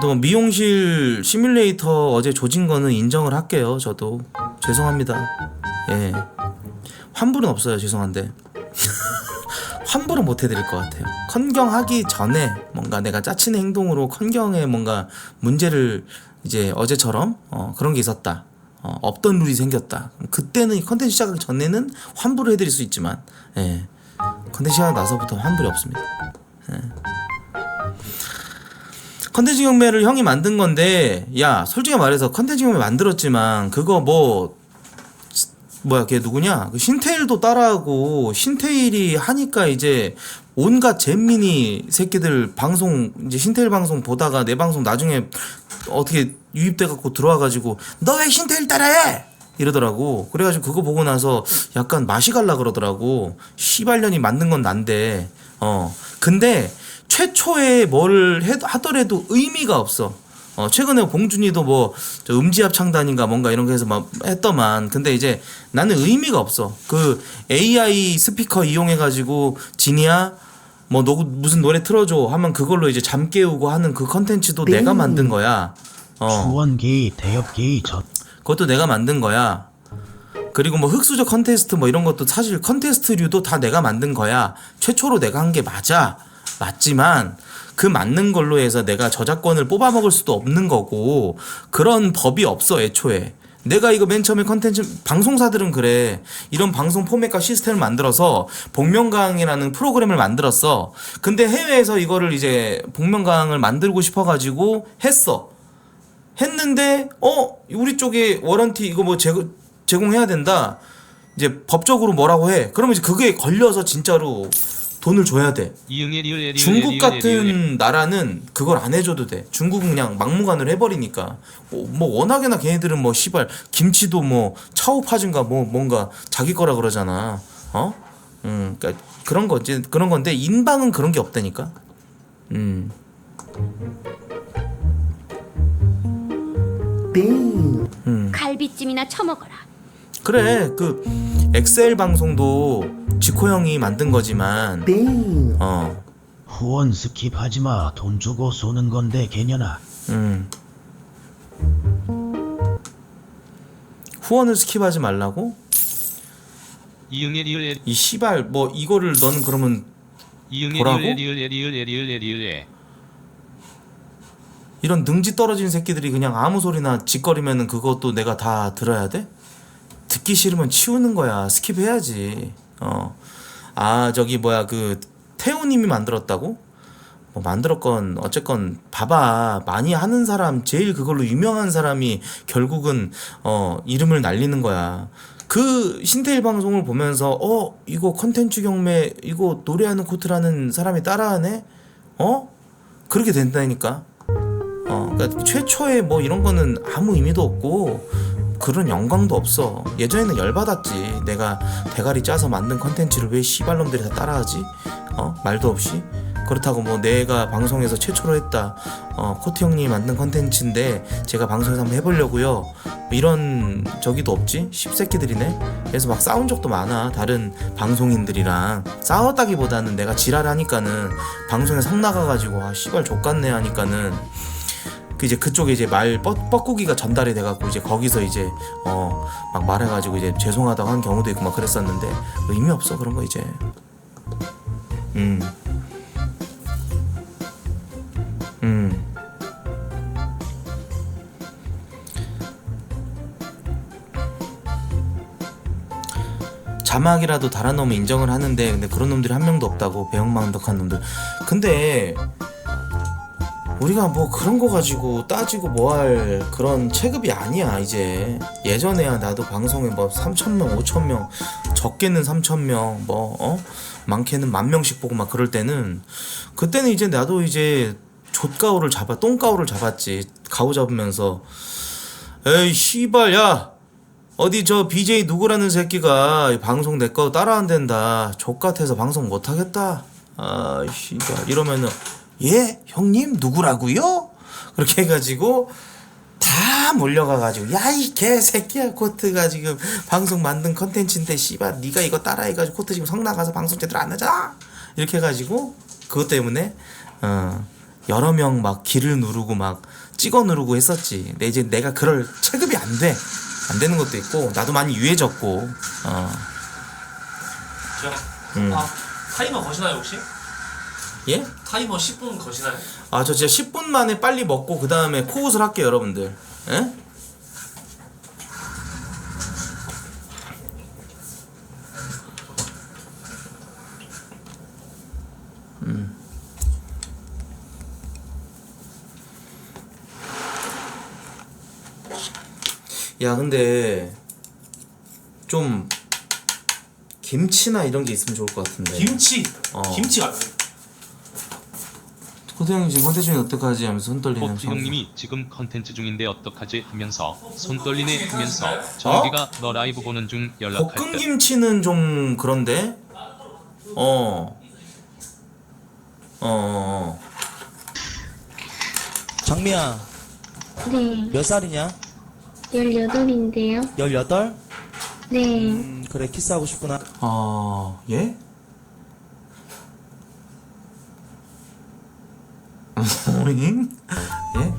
뭐 미용실 시뮬레이터 어제 조진 거는 인정을 할게요. 저도 죄송합니다. 예, 환불은 없어요. 죄송한데 환불은 못 해드릴 것 같아요. 컨경하기 전에 뭔가 내가 짜치는 행동으로 컨경에 뭔가 문제를 이제 어제처럼 그런 게 있었다, 없던 룰이 생겼다, 그때는 컨텐츠 시작하기 전에는 환불을 해드릴 수 있지만, 예, 컨텐츠 시작 나서부터 환불이 없습니다. 예. 컨텐츠 경매를 형이 만든 건데, 야 솔직히 말해서 컨텐츠 경매 만들었지만 그거 걔 누구냐? 그 신테일도 따라하고 신테일이 하니까 이제 온갖 잼민이 새끼들 방송, 이제 신테일 방송 보다가 내 방송 나중에 어떻게 유입돼 갖고 들어와가지고 너 왜 신테일 따라해? 이러더라고. 그래가지고 그거 보고 나서 약간 맛이 갈라 그러더라고. 씨발년이 만든 건 난데. 근데 최초에 뭘 하더라도 의미가 없어. 최근에 봉준이도 음지압 창단인가 뭔가 이런 거 해서 막 했더만. 근데 이제 나는 의미가 없어. 그 AI 스피커 이용해가지고 진이야 너 무슨 노래 틀어줘 하면 그걸로 이제 잠 깨우고 하는 그 컨텐츠도 내가 만든 거야. 주원 게이, 대엽 게이, 그것도 내가 만든 거야. 그리고 뭐 흑수저 컨테스트 뭐 이런 것도 사실 컨테스트류도 다 내가 만든 거야. 최초로 내가 한 게 맞지만 그 맞는 걸로 해서 내가 저작권을 뽑아먹을 수도 없는 거고 그런 법이 없어 애초에. 내가 이거 맨 처음에 컨텐츠 방송사들은 그래. 이런 방송 포맷과 시스템을 만들어서 복면가왕이라는 프로그램을 만들었어. 근데 해외에서 이거를 이제 복면가왕을 만들고 싶어가지고 했는데 우리 쪽에 워런티 이거 뭐 제공해야 된다. 이제 법적으로 뭐라고 해. 그러면 이제 그게 걸려서 진짜로 돈을 줘야 돼. 중국 같은 나라는 그걸 안 해줘도 돼. 중국은 그냥 막무가내로 해버리니까. 뭐 워낙에나 걔네들은 뭐 씨발 김치도 뭐 차오파진가 뭐 뭔가 자기 거라 그러잖아. 그러니까 그런 거지. 그런 건데 인방은 그런 게 없다니까. 갈비찜이나 처먹어라. 그래 그 엑셀 방송도 지코 형이 만든 거지만 후원 스킵하지마. 돈 주고 쏘는 건데 개년아. 후원을 스킵하지 말라고? 이 씨발 뭐 이거를 너는 그러면 보라고? 이런 능지 떨어진 새끼들이 그냥 아무 소리나 짓거리면은 그것도 내가 다 들어야 돼? 듣기 싫으면 치우는 거야. 스킵해야지. 저기 뭐야 그 태우님이 만들었다고? 뭐 만들었건 어쨌건 봐봐. 많이 하는 사람 제일 그걸로 유명한 사람이 결국은 이름을 날리는 거야. 그 신태일 방송을 보면서 이거 컨텐츠 경매 이거 노래하는 코트라는 사람이 따라하네? 그렇게 된다니까. 그러니까 최초에 뭐 이런 거는 아무 의미도 없고 그런 영광도 없어. 예전에는 열받았지. 내가 대가리 짜서 만든 컨텐츠를 왜 씨발놈들이 다 따라하지? 말도 없이. 그렇다고 뭐 내가 방송에서 최초로 했다. 코트 형님이 만든 컨텐츠인데 제가 방송에서 한번 해보려고요. 이런 저기도 없지? 씹새끼들이네. 그래서 막 싸운 적도 많아. 다른 방송인들이랑 싸웠다기보다는 내가 지랄하니까는 방송에 성 나가가지고 씨발 족같네 하니까는 이제 그쪽에 이제 말 뻐꾸기가 전달이 돼갖고 이제 거기서 이제 막 말해가지고 이제 죄송하다고 한 경우도 있고 막 그랬었는데 의미 없어 그런 거 이제. 자막이라도 달아놓으면 인정을 하는데 근데 그런 놈들이 한 명도 없다고. 배영망덕한 놈들. 근데 우리가 뭐 그런 거 가지고 따지고 뭐 할 그런 체급이 아니야 이제. 예전에야 나도 방송에 뭐 3,000명 5,000명 적게는 3,000명 뭐 많게는 10,000명씩 보고 막 그럴 때는 그때는 이제 나도 이제 족가오를 똥가오를 잡았지. 가오 잡으면서 에이 씨발 야 어디 저 BJ 누구라는 새끼가 방송 내 거 따라한댄다. 족같아서 방송 못하겠다. 아 씨발 이러면은 예? 형님 누구라고요? 그렇게 해가지고 다 몰려가가지고 야 이 개새끼야 코트가 지금 방송 만든 컨텐츠인데 씨발 네가 이거 따라해가지고 코트 지금 성 나가서 방송 제대로 안 하잖아. 이렇게 해가지고 그것 때문에 여러 명 막 길을 누르고 막 찍어 누르고 했었지. 근데 이제 내가 그럴 체급이 안 되는 것도 있고 나도 많이 유해졌고. 타이머 거시나요 혹시? 예? 타이머 10분 거시나요? 저 진짜 10분 만에 빨리 먹고 그 다음에 코웃을 할게요 여러분들. 예? 야 근데 좀 김치나 이런 게 있으면 좋을 것 같은데. 김치가 코트 형님 지금 컨텐츠 중에 어떡하지 하면서 손 떨리는 코트 형님이 지금 컨텐츠 중인데 어떡하지 하면서 손 떨리네 하면서 정기가 너 라이브 보는 중 연락할 볶은 때 김치는 좀 그런데. 장미야 네, 몇 살이냐? 18인데요. 18? 네. 그래 키스하고 싶구나. 예? 오잉? 예?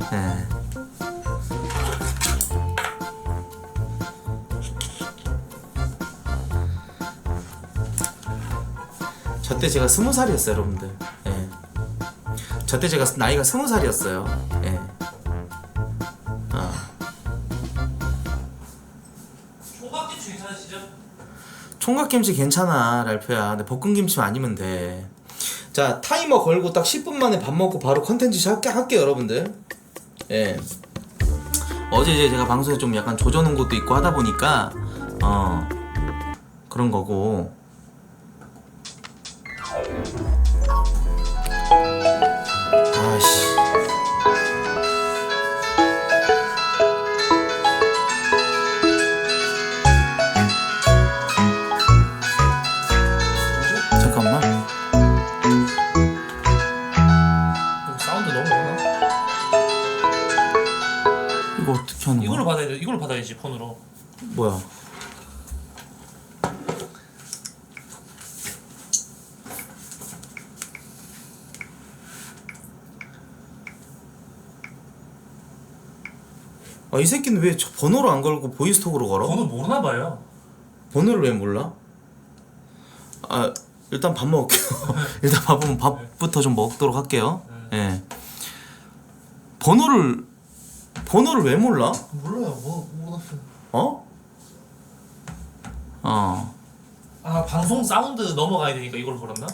저 때 제가 20살이었어요, 여러분들. 예. 저 때 제가 나이가 20살이었어요. 예. 총각김치 괜찮으시죠? 총각김치 괜찮아, 랄프야. 근데 볶음김치 아니면 돼. 자, 타이머 걸고 딱 10분 만에 밥 먹고 바로 컨텐츠 시작할게요, 여러분들. 예. 어제 이제 제가 방송에 좀 약간 조져놓은 것도 있고 하다 보니까 그런 거고. 아씨. 잠깐만. 사운드 너무 많아. 이거 어떻게 하는 거야? 이걸로 받아야지 폰으로. 뭐야? 아, 이 새끼는 왜 저 번호를 안 걸고 보이스톡으로 걸어? 번호 모르나 봐요. 번호를 왜 몰라? 아, 일단 밥 먹을게요. 일단 밥부터 좀 먹도록 할게요. 예. 번호를 왜 몰라? 몰라요. 뭐 어? 아, 방송 사운드 넘어가야 되니까 이걸 걸었나?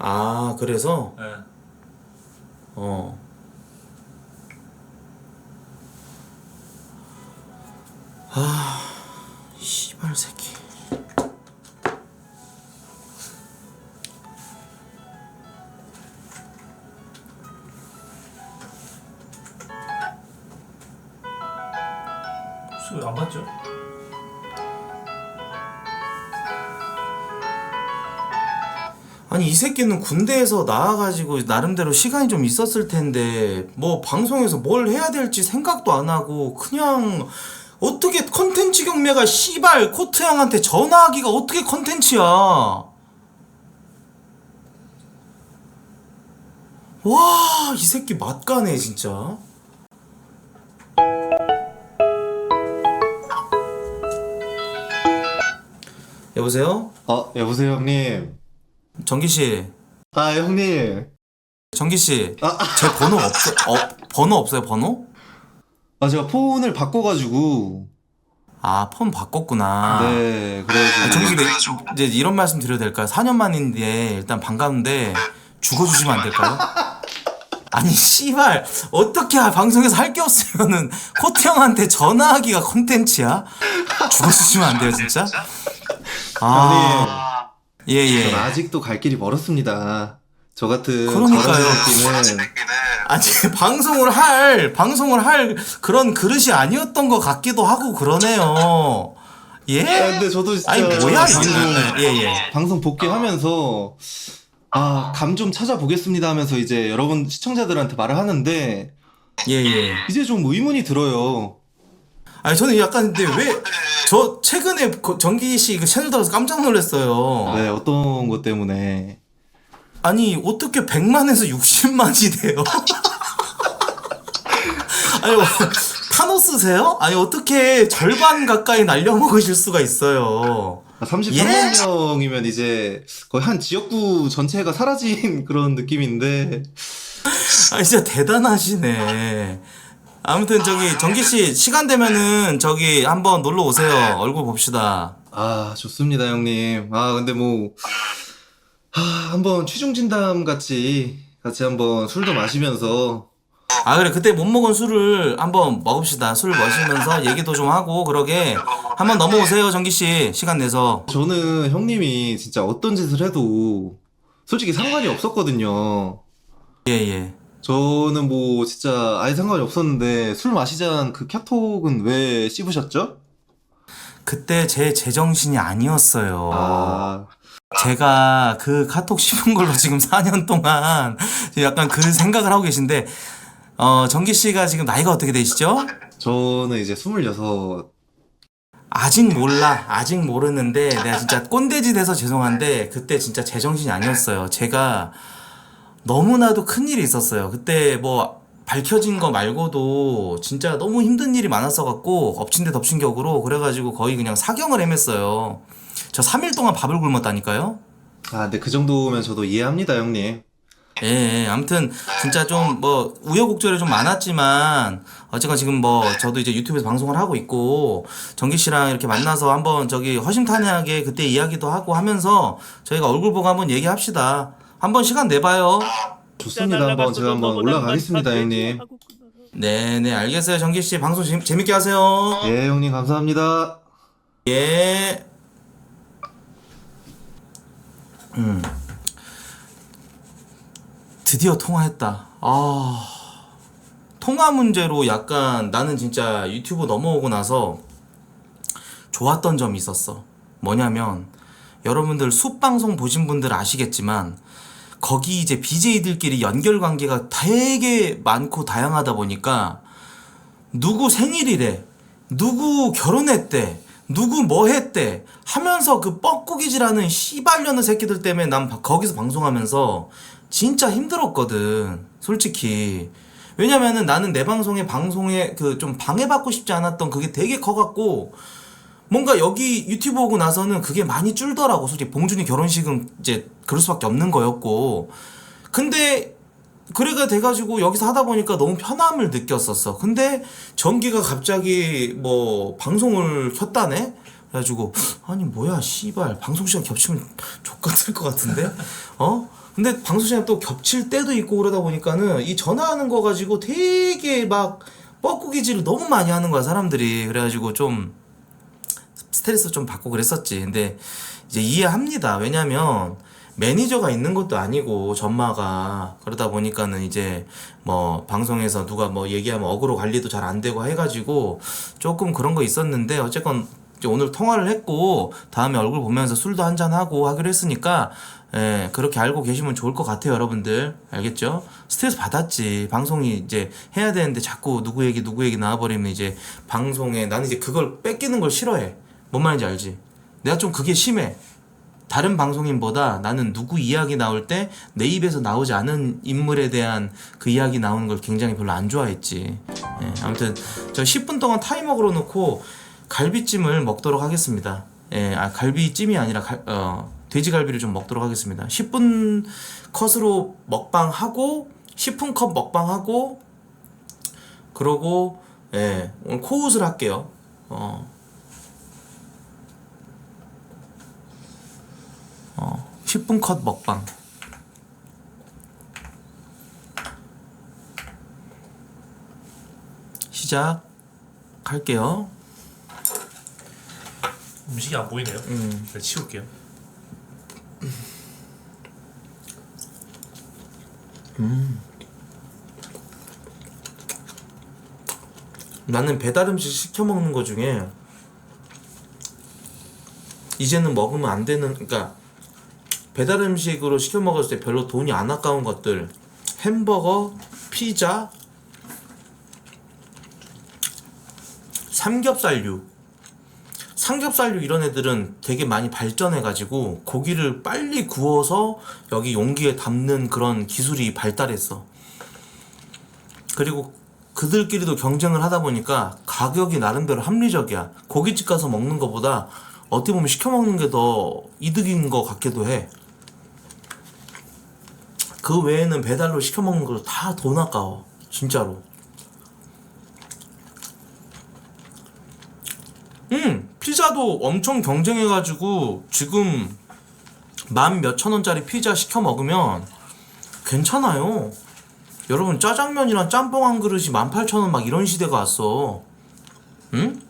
아, 그래서? 네. 아, 씨발 새끼. 왜 안 받죠? 아니, 이 새끼는 군대에서 나와가지고 나름대로 시간이 좀 있었을 텐데 뭐 방송에서 뭘 해야 될지 생각도 안 하고 그냥 어떻게 컨텐츠 경매가 씨발 코트 형한테 전화하기가 어떻게 컨텐츠야. 와, 이 새끼 맛가네 진짜. 여보세요? 여보세요 형님. 정기씨. 아 형님. 정기씨. 제 번호 번호 없어요, 번호? 제가 폰을 바꿔가지고. 아, 폰 바꿨구나. 네, 그래가지고. 정기씨, 이제 이런 말씀 드려도 될까요? 4년 만인데 일단 반가운데 죽어주시면 안 될까요? 아니 씨발, 어떻게 방송에서 할 게 없으면은 코트 형한테 전화하기가 콘텐츠야? 죽어주시면 안 돼요 진짜? 아, 예예. 전 아직도 갈 길이 멀었습니다. 저 같은 그러니까요. 저런 새끼는. 아니 방송을 할 그런 그릇이 아니었던 것 같기도 하고 그러네요. 예? 근데 저도 진짜 아니 뭐야 이거는. 예예. 방송 복귀하면서 감 좀 찾아보겠습니다 하면서 이제 여러분 시청자들한테 말을 하는데 예예. 이제 좀 의문이 들어요. 아니 저는 약간 근데 왜 저 최근에 정기 씨 그 채널 들어서 깜짝 놀랐어요. 네, 어떤 것 때문에? 아니 어떻게 100만에서 60만이 돼요? 아니 타노스세요? 아니 어떻게 절반 가까이 날려먹으실 수가 있어요? 38만 명이면 이제 거의 한 지역구 전체가 사라진 그런 느낌인데. 아 진짜 대단하시네. 아무튼 저기 정기씨 시간 되면은 저기 한번 놀러 오세요. 얼굴 봅시다. 좋습니다 형님. 근데 뭐 한번 취중 진담 같이 한번 술도 마시면서. 그래, 그때 못 먹은 술을 한번 먹읍시다. 술 마시면서 얘기도 좀 하고 그러게 한번 넘어오세요 정기씨, 시간 내서. 저는 형님이 진짜 어떤 짓을 해도 솔직히 상관이 없었거든요. 예예. 저는 뭐 진짜 아예 상관이 없었는데 술 마시자는 그 카톡은 왜 씹으셨죠? 그때 제 제정신이 아니었어요. 제가 그 카톡 씹은 걸로 지금 4년 동안 약간 그 생각을 하고 계신데, 정기 씨가 지금 나이가 어떻게 되시죠? 저는 이제 26. 아직 몰라. 아직 모르는데 내가 진짜 꼰대짓 해서 죄송한데 그때 진짜 제정신이 아니었어요. 제가 너무나도 큰일이 있었어요. 그때 뭐 밝혀진 거 말고도 진짜 너무 힘든 일이 많았어갖고 엎친 데 덮친 격으로 그래가지고 거의 그냥 사경을 헤맸어요. 저 3일 동안 밥을 굶었다니까요. 아, 근데 그 정도면 저도 이해합니다, 형님. 예, 아무튼 진짜 좀 뭐 우여곡절이 좀 많았지만 어쨌건 지금 뭐 저도 이제 유튜브에서 방송을 하고 있고 정기 씨랑 이렇게 만나서 한번 저기 허심탄회하게 그때 이야기도 하고 하면서 저희가 얼굴 보고 한번 얘기합시다. 한번 시간 내봐요. 좋습니다. 한번 제가 한번 올라가겠습니다, 형님. 네네, 알겠어요. 정기 씨 방송 재밌게 하세요. 예, 형님 감사합니다. 예. 드디어 통화했다. 아, 통화 문제로 약간 나는 진짜 유튜브 넘어오고 나서 좋았던 점이 있었어. 뭐냐면 여러분들 숲방송 보신 분들 아시겠지만 거기 이제 BJ들끼리 연결 관계가 되게 많고 다양하다 보니까 누구 생일이래, 누구 결혼했대, 누구 뭐 했대 하면서 그 뻐꾸기질하는 씨발려는 새끼들 때문에 난 거기서 방송하면서 진짜 힘들었거든, 솔직히. 왜냐면은 나는 내 방송에 그 좀 방해받고 싶지 않았던 그게 되게 커갖고 뭔가 여기 유튜브 오고 나서는 그게 많이 줄더라고. 솔직히 봉준이 결혼식은 이제 그럴 수밖에 없는 거였고, 근데 그래가 돼가지고 여기서 하다 보니까 너무 편함을 느꼈었어. 근데 정기가 갑자기 뭐 방송을 켰다네? 그래가지고 아니 뭐야 씨발, 방송 시간 겹치면 족같을 것 같은데? 근데 방송 시간 또 겹칠 때도 있고 그러다 보니까는 이 전화하는 거 가지고 되게 막 뻐꾸기질을 너무 많이 하는 거야, 사람들이. 그래가지고 좀 스트레스 좀 받고 그랬었지. 근데 이제 이해합니다. 왜냐면 매니저가 있는 것도 아니고 전마가, 그러다 보니까는 이제 뭐 방송에서 누가 뭐 얘기하면 어그로 관리도 잘 안 되고 해가지고 조금 그런 거 있었는데, 어쨌건 이제 오늘 통화를 했고 다음에 얼굴 보면서 술도 한잔 하고 하기로 했으니까 예, 그렇게 알고 계시면 좋을 것 같아요, 여러분들. 알겠죠? 스트레스 받았지. 방송이 이제 해야 되는데 자꾸 누구 얘기 나와버리면 이제 방송에, 나는 이제 그걸 뺏기는 걸 싫어해. 뭔 말인지 알지? 내가 좀 그게 심해. 다른 방송인보다 나는 누구 이야기 나올 때 내 입에서 나오지 않은 인물에 대한 그 이야기 나오는 걸 굉장히 별로 안 좋아했지. 예, 아무튼 저 10분 동안 타이머 걸어놓고 갈비찜을 먹도록 하겠습니다. 예, 갈비찜이 아니라 돼지갈비를 좀 먹도록 하겠습니다. 10분 컷으로 먹방하고 10분 컷 먹방하고 그러고 예, 오늘 코웃을 할게요. 10분 컷 먹방 시작할게요. 음식이 안 보이네요. 네, 치울게요. 나는 배달 음식 시켜 먹는 거 중에 이제는 먹으면 안 되는, 그러니까 배달 음식으로 시켜 먹었을 때 별로 돈이 안 아까운 것들, 햄버거, 피자, 삼겹살류 이런 애들은 되게 많이 발전해가지고 고기를 빨리 구워서 여기 용기에 담는 그런 기술이 발달했어. 그리고 그들끼리도 경쟁을 하다 보니까 가격이 나름대로 합리적이야. 고깃집 가서 먹는 것보다 어떻게 보면 시켜 먹는 게 더 이득인 것 같기도 해. 그 외에는 배달로 시켜 먹는 거 다 돈 아까워, 진짜로. 피자도 엄청 경쟁해가지고 지금 10,000몇천 원짜리 피자 시켜 먹으면 괜찮아요. 여러분, 짜장면이랑 짬뽕 한 그릇이 18,000원 막 이런 시대가 왔어. 응?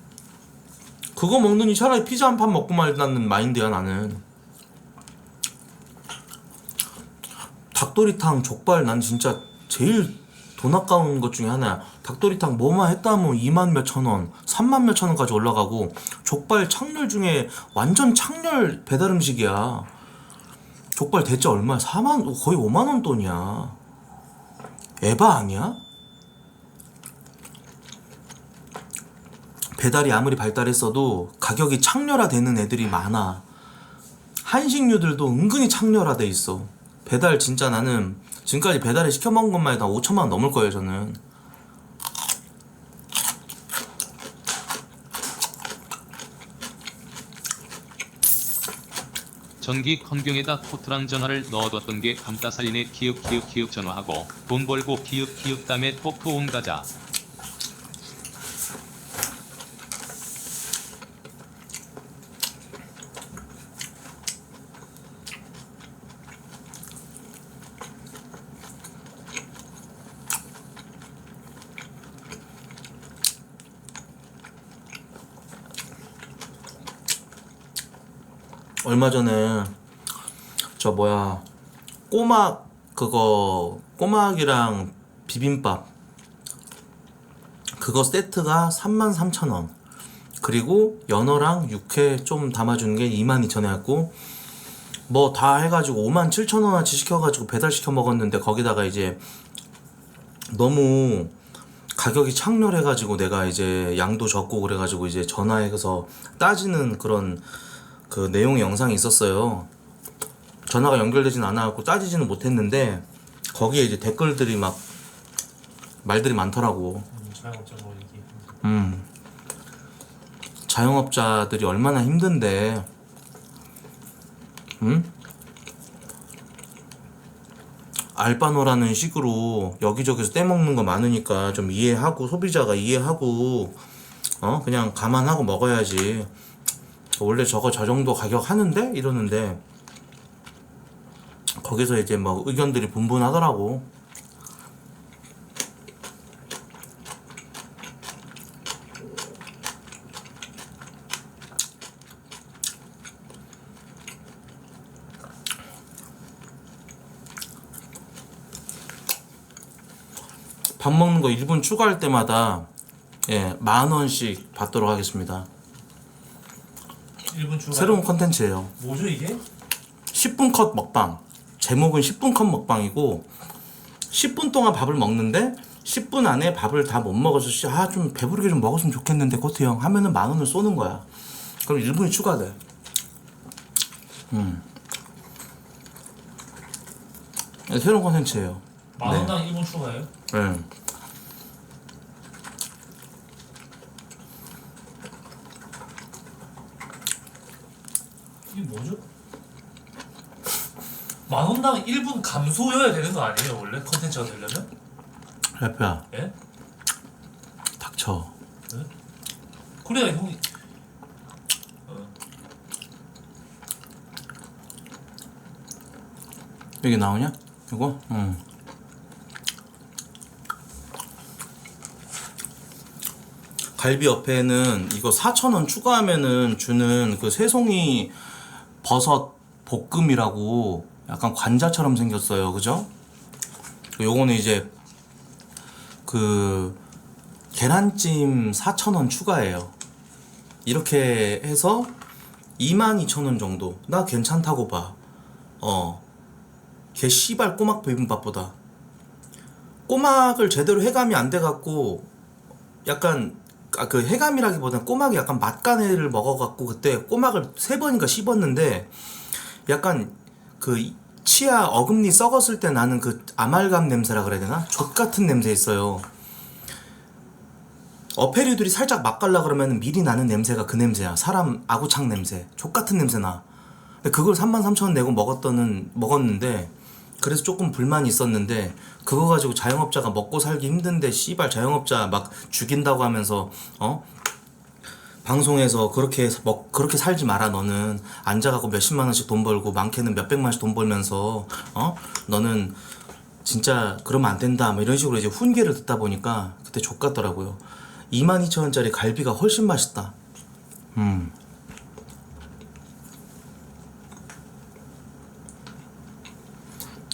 그거 먹느니 차라리 피자 한 판 먹고 말다는 마인드야, 나는. 닭도리탕, 족발, 난 진짜 제일 돈 아까운 것 중에 하나야. 닭도리탕 뭐만 했다 하면 20,000몇천 원, 30,000몇천 원까지 올라가고, 족발 창렬 중에 완전 창렬 배달 음식이야. 족발 대짜 얼마야? 4만, 거의 5만 원 돈이야. 에바 아니야? 배달이 아무리 발달했어도 가격이 창렬화되는 애들이 많아. 한식류들도 은근히 창렬화돼 있어. 배달 진짜 나는 지금까지 배달을 시켜 먹은 것만 해도 5천만 원 넘을 거예요, 저는. 전기 건경에다 포트랑 전화를 넣어뒀던 게 감따살리네. 키읔 전화하고 돈 벌고 키읔 다음에 토크온 가자. 얼마 전에 저 뭐야 꼬막이랑 비빔밥 그거 세트가 33,000원, 그리고 연어랑 육회 좀 담아주는 게 22,000원 했고, 뭐 다 해가지고 57,000원어치 시켜가지고 배달시켜 먹었는데, 거기다가 이제 너무 가격이 창렬해가지고 내가 이제 양도 적고 그래가지고 이제 전화해서 따지는 그런 그 내용의 영상이 있었어요. 전화가 연결되진 않아갖고 따지지는 못했는데, 거기에 이제 댓글들이 막 말들이 많더라고. 자영업자 뭐 얘기. 자영업자들이 얼마나 힘든데, 알바노라는 식으로 여기저기서 떼먹는 거 많으니까 좀 이해하고, 소비자가 이해하고 그냥 감안하고 먹어야지. 원래 저 정도 가격 하는데? 이러는데, 거기서 이제 뭐 의견들이 분분하더라고. 밥 먹는 거 1분 추가할 때마다 10,000원씩 받도록 하겠습니다. 1분 추가. 새로운 컨텐츠예요. 뭐죠 이게? 10분 컷 먹방. 제목은 10분 컷 먹방이고, 10분 동안 밥을 먹는데 10분 안에 밥을 다 못 먹어서 좀 배부르게 좀 먹었으면 좋겠는데 코트 형 하면은 10,000원을 쏘는 거야. 그럼 1분이 추가돼. 새로운 컨텐츠예요. 10,000원당 1분 추가예요? 네. 이게 뭐죠? 10,000원당 1분 감소여야 되는 거 아니에요 원래 컨텐츠가 되려면? 래프야, 예? 닥쳐. 네? 그래야 형이 여기 나오냐? 이거? 갈비 옆에는 이거 4,000원 추가하면은 주는 그 새송이 버섯 볶음이라고 약간 관자처럼 생겼어요. 그죠? 요거는 이제 그 계란찜 4,000원 추가해요. 이렇게 해서 22,000원 정도. 나 괜찮다고 봐. 걔 씨발 꼬막 비빔밥보다. 꼬막을 제대로 해감이 안 돼갖고 약간 그 해감이라기보다는 꼬막이 약간 맛간애를 먹어갖고 그때 꼬막을 3번인가 씹었는데, 약간 그 치아 어금니 썩었을 때 나는 그 아말감 냄새라 그래야 되나? 족같은 냄새 있어요. 어패류들이 살짝 맛깔라 그러면 미리 나는 냄새가 그 냄새야. 사람 아구창 냄새, 족같은 냄새 나. 근데 그걸 33,000원 내고 먹었는데, 그래서 조금 불만이 있었는데, 그거 가지고 자영업자가 먹고 살기 힘든데 씨발 자영업자 막 죽인다고 하면서 방송에서 그렇게 살지 마라. 너는 앉아갖고 몇십만 원씩 돈 벌고 많게는 몇백만 원씩 돈 벌면서 너는 진짜 그러면 안 된다 뭐 이런 식으로 이제 훈계를 듣다 보니까 그때 족같더라고요. 22,000원짜리 갈비가 훨씬 맛있다.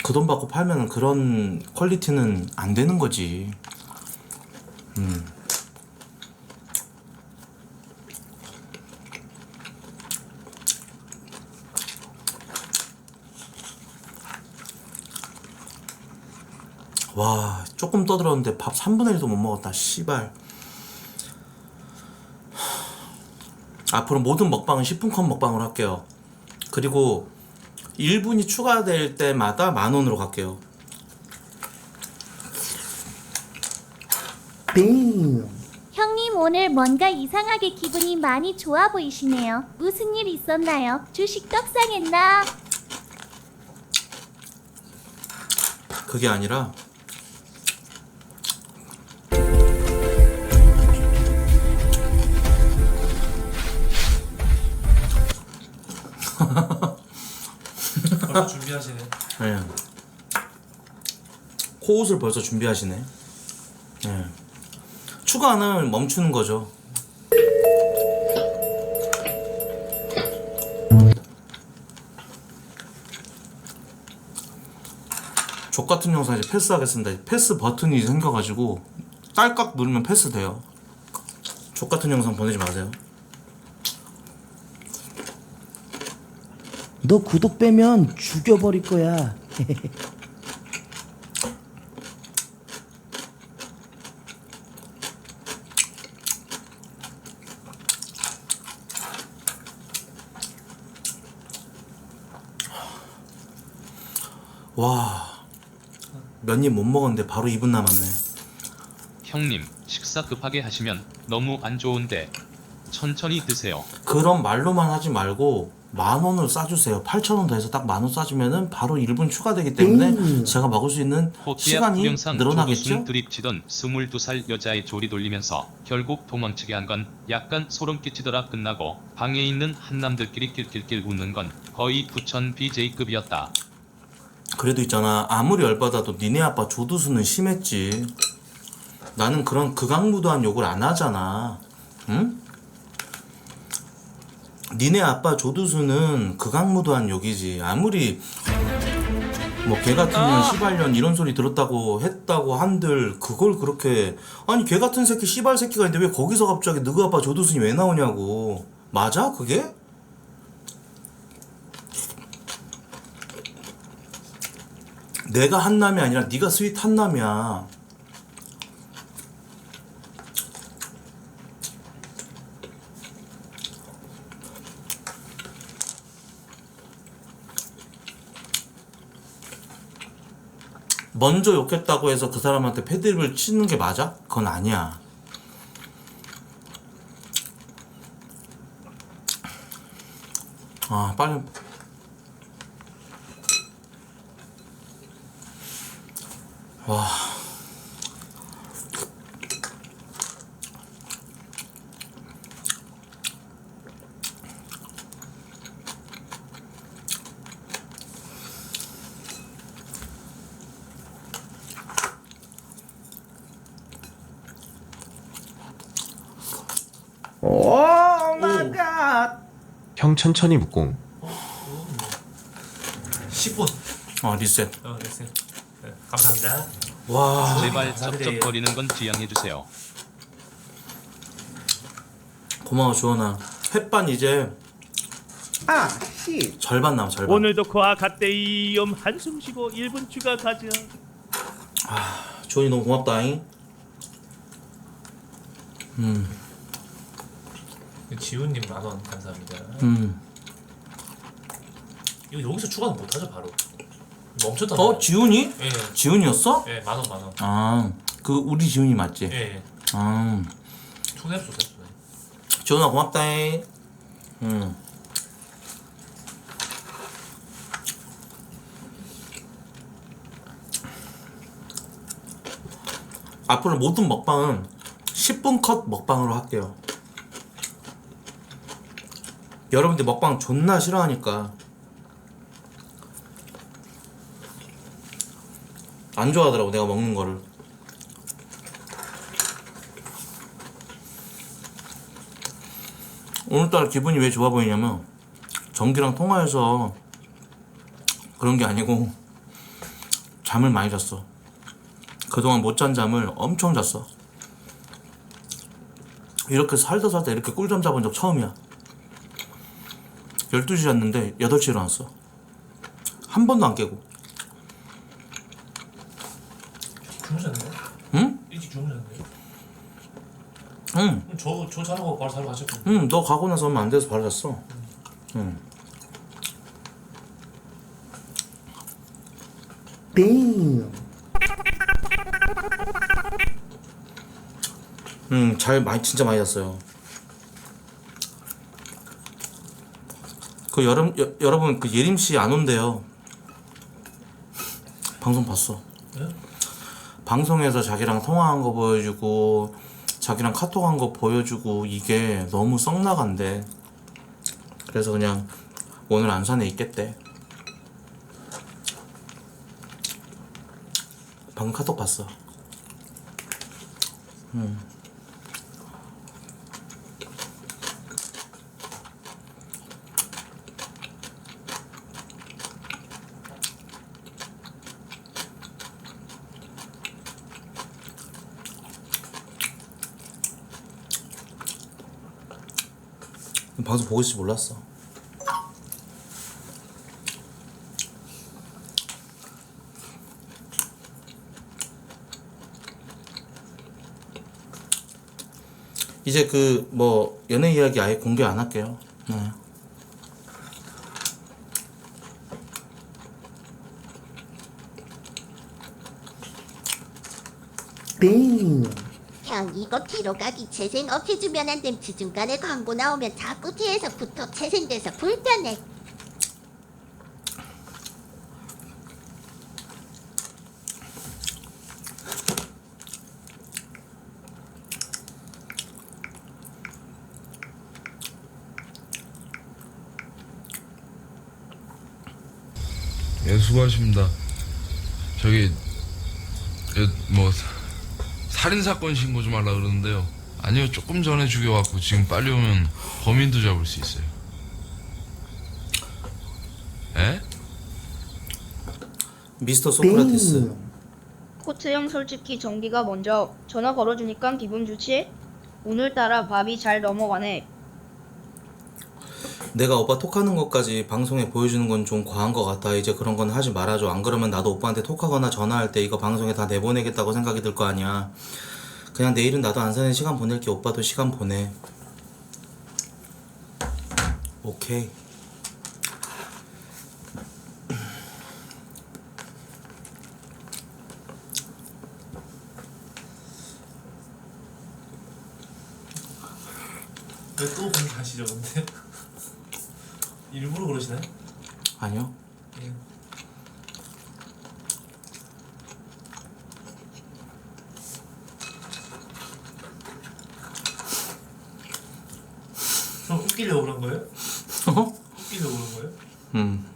그 돈 받고 팔면 그런 퀄리티는 안 되는 거지. 와, 조금 떠들었는데 밥 3분의 1도 못 먹었다. 씨발. 앞으로 모든 먹방은 10분 컷 먹방으로 할게요. 그리고 1분이 추가될 때마다 10,000원으로 갈게요. 형님 오늘 뭔가 이상하게 기분이 많이 좋아 보이시네요. 무슨 일 있었나요? 주식 떡상했나? 그게 아니라 벌써 준비하시네. 네. 코옷을 벌써 준비하시네. 네. 추가는 멈추는 거죠. 족같은 영상 이제 패스하겠습니다. 패스 버튼이 생겨가지고 딸깍 누르면 패스 돼요. 족같은 영상 보내지 마세요. 너 구독 빼면 죽여버릴 거야. 와, 몇 입 못 먹었는데 바로 2분 남았네. 형님, 식사 급하게 하시면 너무 안 좋은데 천천히 드세요. 그런 말로만 하지 말고 10,000원을 싸주세요. 8,000원 더해서 딱 10,000원 싸주면은 바로 1분 추가되기 때문에 제가 먹을 수 있는 호티아 시간이 구경상 늘어나겠죠? 조두순 드립치던 22살 여자의 조리 돌리면서 결국 도망치게 한 건 약간 소름 끼치더라. 끝나고 방에 있는 한남들끼리 낄낄낄 웃는 건 거의 부천 BJ급이었다. 그래도 있잖아, 아무리 열받아도 니네 아빠 조두수는 심했지. 나는 그런 극악무도한 욕을 안 하잖아. 응? 니네 아빠 조두수는 극악무도한 욕이지. 아무리 뭐 개같은 씨발년 이런 소리 들었다고 했다고 한들 그걸 그렇게, 아니 개같은 새끼 씨발 새끼가 있는데 왜 거기서 갑자기 너희 아빠 조두순이 왜 나오냐고. 맞아 그게? 내가 한남이 아니라 네가 스윗 한남이야. 먼저 욕했다고 해서 그 사람한테 패드립을 치는 게 맞아? 그건 아니야. 아 빨리. 와. 오 마이 갓. 형 천천히 묵공. 10분. 리셋. 리셋. 네, 감사합니다. 와. 제발 쩝쩝거리는 건 지양해주세요. 고마워 주원아. 햇반 이제 절반 남아 절반. 오늘도 코아 갓데이엄 한숨 쉬고 1분 추가 가자. 주원이 너무 고맙다잉. 지훈님 10,000원 감사합니다. 이거 여기서 추가는 못하죠 바로. 멈췄다. 지훈이? 예. 지훈이었어? 예, 10,000원. 아, 그 우리 지훈이 맞지? 예. 아, 투nep소. 지훈아 고맙다잉. 앞으로 모든 먹방은 10분 컷 먹방으로 할게요. 여러분들 먹방 존나 싫어하니까. 안 좋아하더라고 내가 먹는 거를. 오늘따라 기분이 왜 좋아 보이냐면 정기랑 통화해서 그런 게 아니고 잠을 많이 잤어. 그동안 못 잔 잠을 엄청 잤어. 이렇게 살다 이렇게 꿀잠 자본 적 처음이야. 12시 잤는데 8시에 일어났어. 한 번도 안 깨고. 주무셨네요? 응? 일찍 주무셨네요? 응. 저 자라고 바로 자러 가셨군요. 응, 너 가고 나서 얼마 안 돼서 바로 잤어. 응. 띵. 진짜 많이 잤어요. 여러분 그 예림 씨 안 온대요. 방송 봤어. 네? 방송에서 자기랑 통화한 거 보여주고 자기랑 카톡한 거 보여주고 이게 너무 썩 나간대. 그래서 그냥 오늘 안산에 있겠대. 방금 카톡 봤어. 방송 보고 있을 줄 몰랐어. 이제 연애 이야기 아예 공개 안 할게요. 네. 형 이거 뒤로 가기 재생 없애주면 안 됨. 중간에 광고 나오면 자꾸 뒤에서 붙어 재생돼서 불편해. 예, 수고하십니다. 저기 뭐 살인사건 신고 좀 하려고 그러는데요. 아니요, 조금 전에 죽여갖고 지금 빨리 오면 범인도 잡을 수 있어요. 에? 미스터 소크라테스. 코트 형 솔직히 정기가 먼저 전화 걸어주니까 기분 좋지? 오늘따라 밥이 잘 넘어가네. 내가 오빠 톡하는 것까지 방송에 보여주는 건 좀 과한 것 같아. 이제 그런 건 하지 말아줘. 안 그러면 나도 오빠한테 톡하거나 전화할 때 이거 방송에 다 내보내겠다고 생각이 들 거 아니야. 그냥 내일은 나도 안산에 시간 보낼게. 오빠도 시간 보내. 오케이. 왜 또 그렇게 하시죠 근데? 일부러 그러시나요? 아니요. 예. 그럼 웃기려고 그런 거예요? 웃기려고 그런 거예요?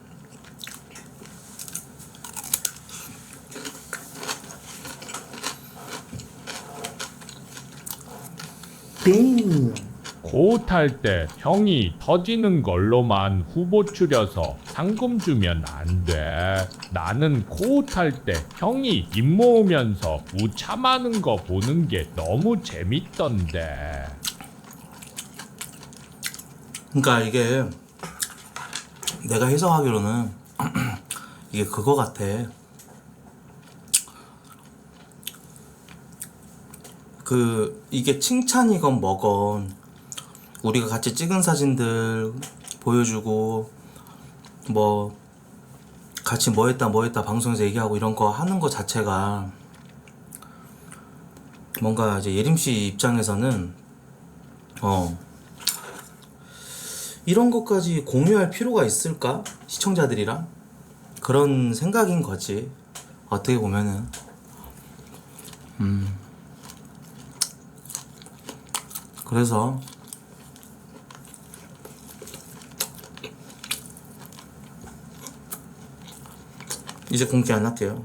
고 탈 때 형이 터지는 걸로만 후보 추려서 상금 주면 안 돼. 나는 고 탈 때 형이 입 모으면서 우참하는 거 보는 게 너무 재밌던데. 그러니까 이게 내가 해석하기로는 이게 그거 같아. 이게 칭찬이건 뭐건 우리가 같이 찍은 사진들 보여주고 뭐 같이 뭐 했다 방송에서 얘기하고 이런 거 하는 거 자체가 뭔가 이제 예림씨 입장에서는 이런 것까지 공유할 필요가 있을까? 시청자들이랑 그런 생각인 거지. 어떻게 보면은 그래서 이제 공개 안 할게요.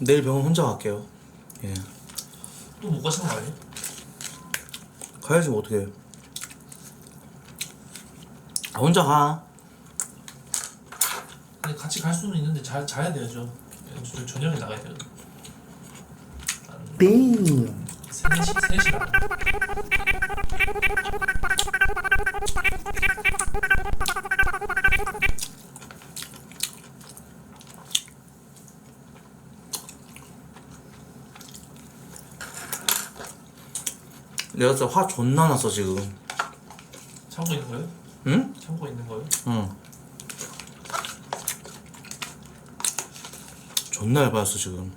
내일 병원 혼자 갈게요. 예. 또 못 가시는 거 아니에요? 가야지 뭐 어떡해. 혼자 가. 아니 같이 갈 수는 있는데 자야 돼야죠. 저녁에 나가야 돼요. 3시간. 내가 진짜 화 존나 났어 지금. 참고 있는 거예요? 응? 참고 있는 거예요? 응. 존나 열받았어 지금.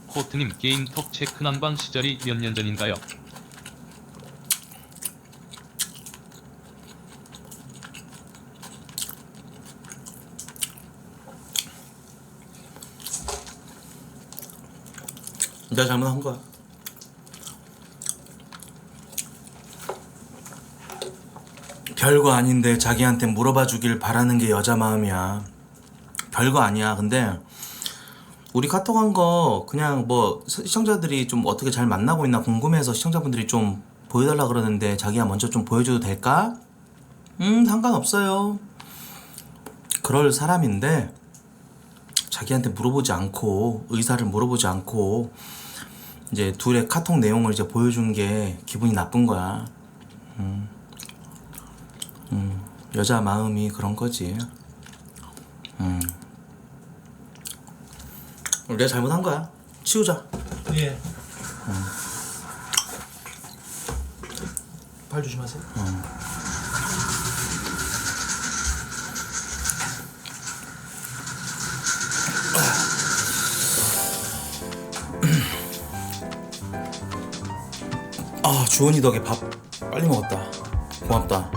코트님 게임톡 체크 난방 시절이 몇 년 전인가요? 내가 잘못한 거야. 별거 아닌데 자기한테 물어봐 주길 바라는 게 여자 마음이야. 별거 아니야. 근데 우리 카톡 한 거 그냥 뭐 시청자들이 좀 어떻게 잘 만나고 있나 궁금해서 시청자분들이 좀 보여달라 그러는데 자기가 먼저 좀 보여줘도 될까? 상관없어요. 그럴 사람인데 자기한테 물어보지 않고 의사를 물어보지 않고 이제 둘의 카톡 내용을 이제 보여준 게 기분이 나쁜 거야. 여자 마음이 그런 거지. 내가 잘못한 거야. 치우자. 예. 발 조심하세요. 아, 주원이 덕에 밥 빨리 먹었다. 고맙다,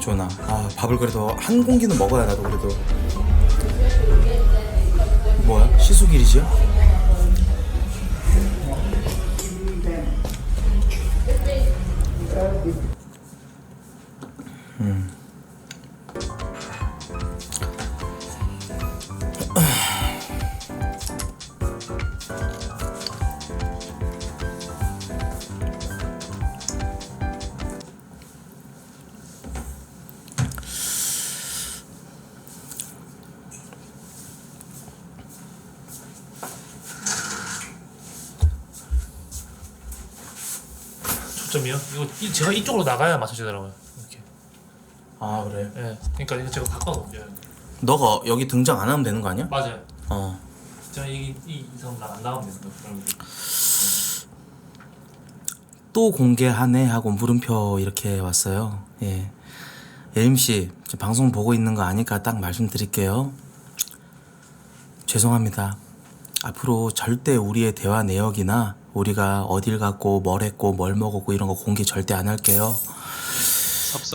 주원아. 아, 밥을 그래도 한 공기는 먹어야 나도 그래도. 뭐야? 시수길이지요? 초점이요? 이거 제가 이쪽으로 나가야 맞춰지더라고요. 이렇게. 아, 그래? 예. 그러니까 이거 제가 바꿔놓을게요. 너가 여기 등장 안 하면 되는 거 아니야? 맞아요. 제가 이 이상 안 나가면 되는 거예요. 또 공개하네 하고 물음표 이렇게 왔어요. 예. 예림씨, 방송 보고 있는 거 아니까 딱 말씀드릴게요. 죄송합니다. 앞으로 절대 우리의 대화 내역이나 우리가 어딜 갔고 뭘 했고 뭘 먹었고 이런 거 공개 절대 안 할게요.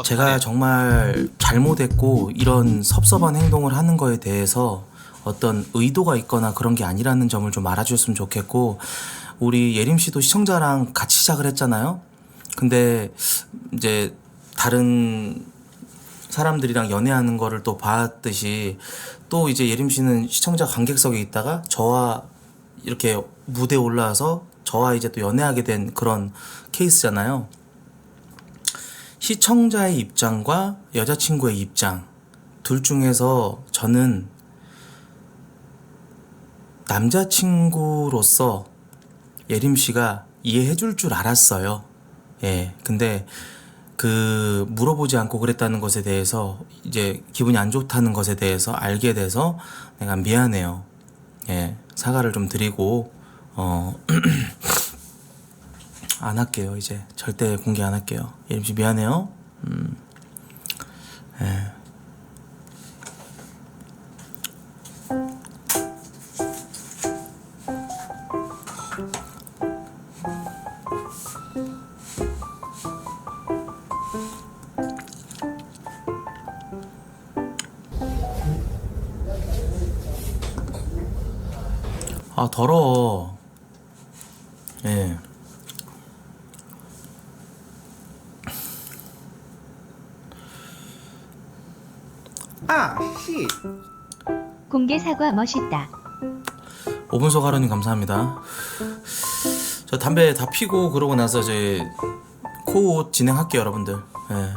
제가 정말 잘못했고 이런 섭섭한 행동을 하는 거에 대해서 어떤 의도가 있거나 그런 게 아니라는 점을 좀 알아주셨으면 좋겠고, 우리 예림씨도 시청자랑 같이 시작을 했잖아요. 근데 이제 다른 사람들이랑 연애하는 거를 또 봤듯이 또 이제 예림씨는 시청자 관객석에 있다가 저와 이렇게 무대에 올라와서 저와 이제 또 연애하게 된 그런 케이스잖아요. 시청자의 입장과 여자친구의 입장 둘 중에서 저는 남자친구로서 예림씨가 이해해줄 줄 알았어요. 예. 근데 그 물어보지 않고 그랬다는 것에 대해서 이제 기분이 안 좋다는 것에 대해서 알게 돼서 내가 미안해요. 예. 사과를 좀 드리고 안 할게요. 이제 절대 공개 안 할게요. 예림씨 미안해요. 예. 아, 더러워. 예. 아, 씨. 공개 사과 멋있다. 오분소 가루님 감사합니다. 저 담배 다 피고 그러고 나서 이제 코웃 진행할게요, 여러분들. 예.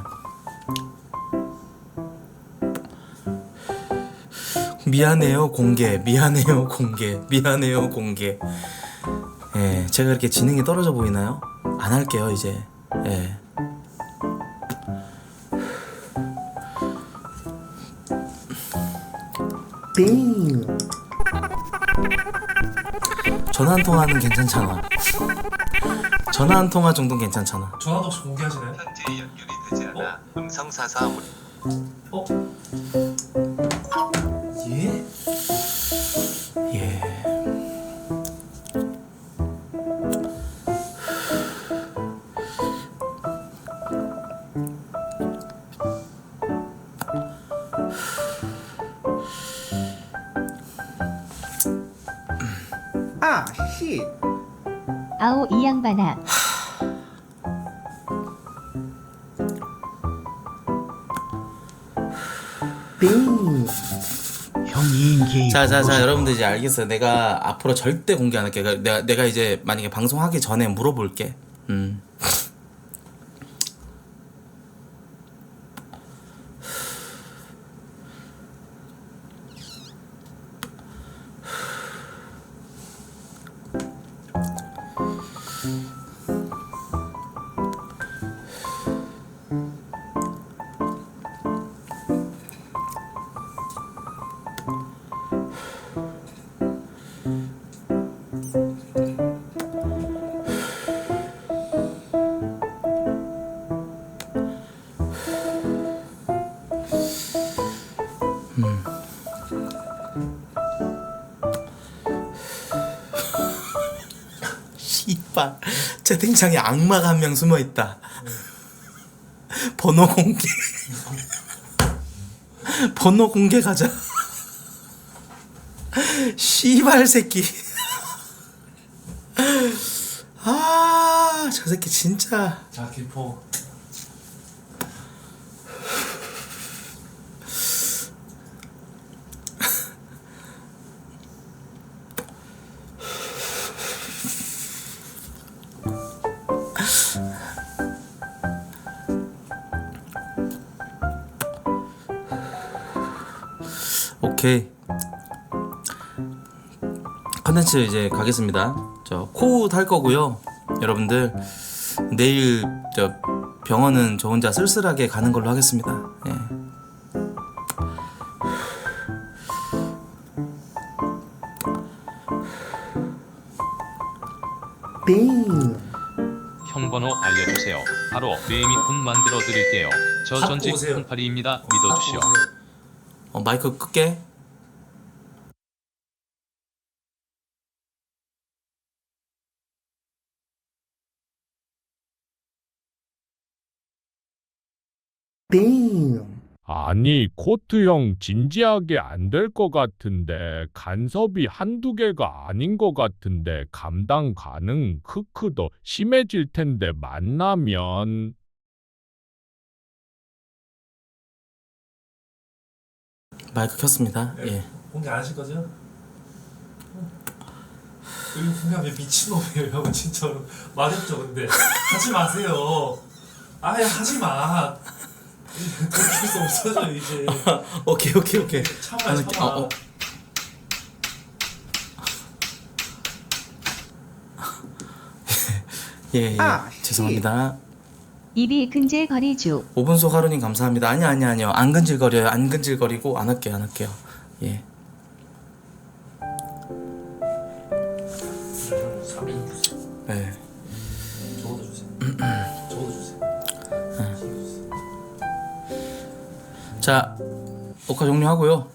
미안해요 공개, 미안해요 공개, 미안해요 공개. 예, 제가 이렇게 지능이 떨어져 보이나요? 안 할게요 이제. 예. 빙. 전화 한 통화는 괜찮잖아. 전화 한 통화 정도는 괜찮잖아. 전화도 혹시 공개하시나요? 현재 연결이 되지 않아 음성사사 예? 예. 아, 씨. 아오 이 양반아. 빙. 형이 인기. 자자자 여러분들 이제 알겠어요. 내가 앞으로 절대 공개 안 할게. 내가 이제 만약에 방송하기 전에 물어볼게. 씨발 채팅창에 악마가 한 명 숨어 있다. 번호 공개. 번호 공개 가자. 씨발 새끼. 아, 저 새끼 진짜. 자, 길포. 오케이. 컨텐츠 이제 가겠습니다. 저 코웃 할 거고요. 여러분들 내일 저 병원은 저 혼자 쓸쓸하게 가는 걸로 하겠습니다. 예. 빙. 형 번호 알려주세요. 바로 네이미폰 만들어 드릴게요. 저 갖고 전직 오세요. 18입니다. 믿어주시오. 마이크 끌게. 빙. 아니 코트 형 진지하게 안 될 것 같은데 간섭이 한두 개가 아닌 것 같은데 감당 가능? 크크 더 심해질 텐데 만나면. 마이크 켰습니다. 예. 공개 안 하실 거죠? 이거 공개하면 미친놈이에요, 형. 진짜로. 맞았죠, 근데. 하지 마세요. 아예 하지 마. 돌릴 수 없어져, 이제. 오케이. 참아, 참아. 예. 죄송합니다. 입이 근질거리죠. 5분 속 하루님 감사합니다. 아니요. 안 근질거려요. 안 근질거리고 안 할게요. 예. 3인 주세요. 네. 적어도 주세요. 적어도 주세요. 자, 녹화 종료하고요.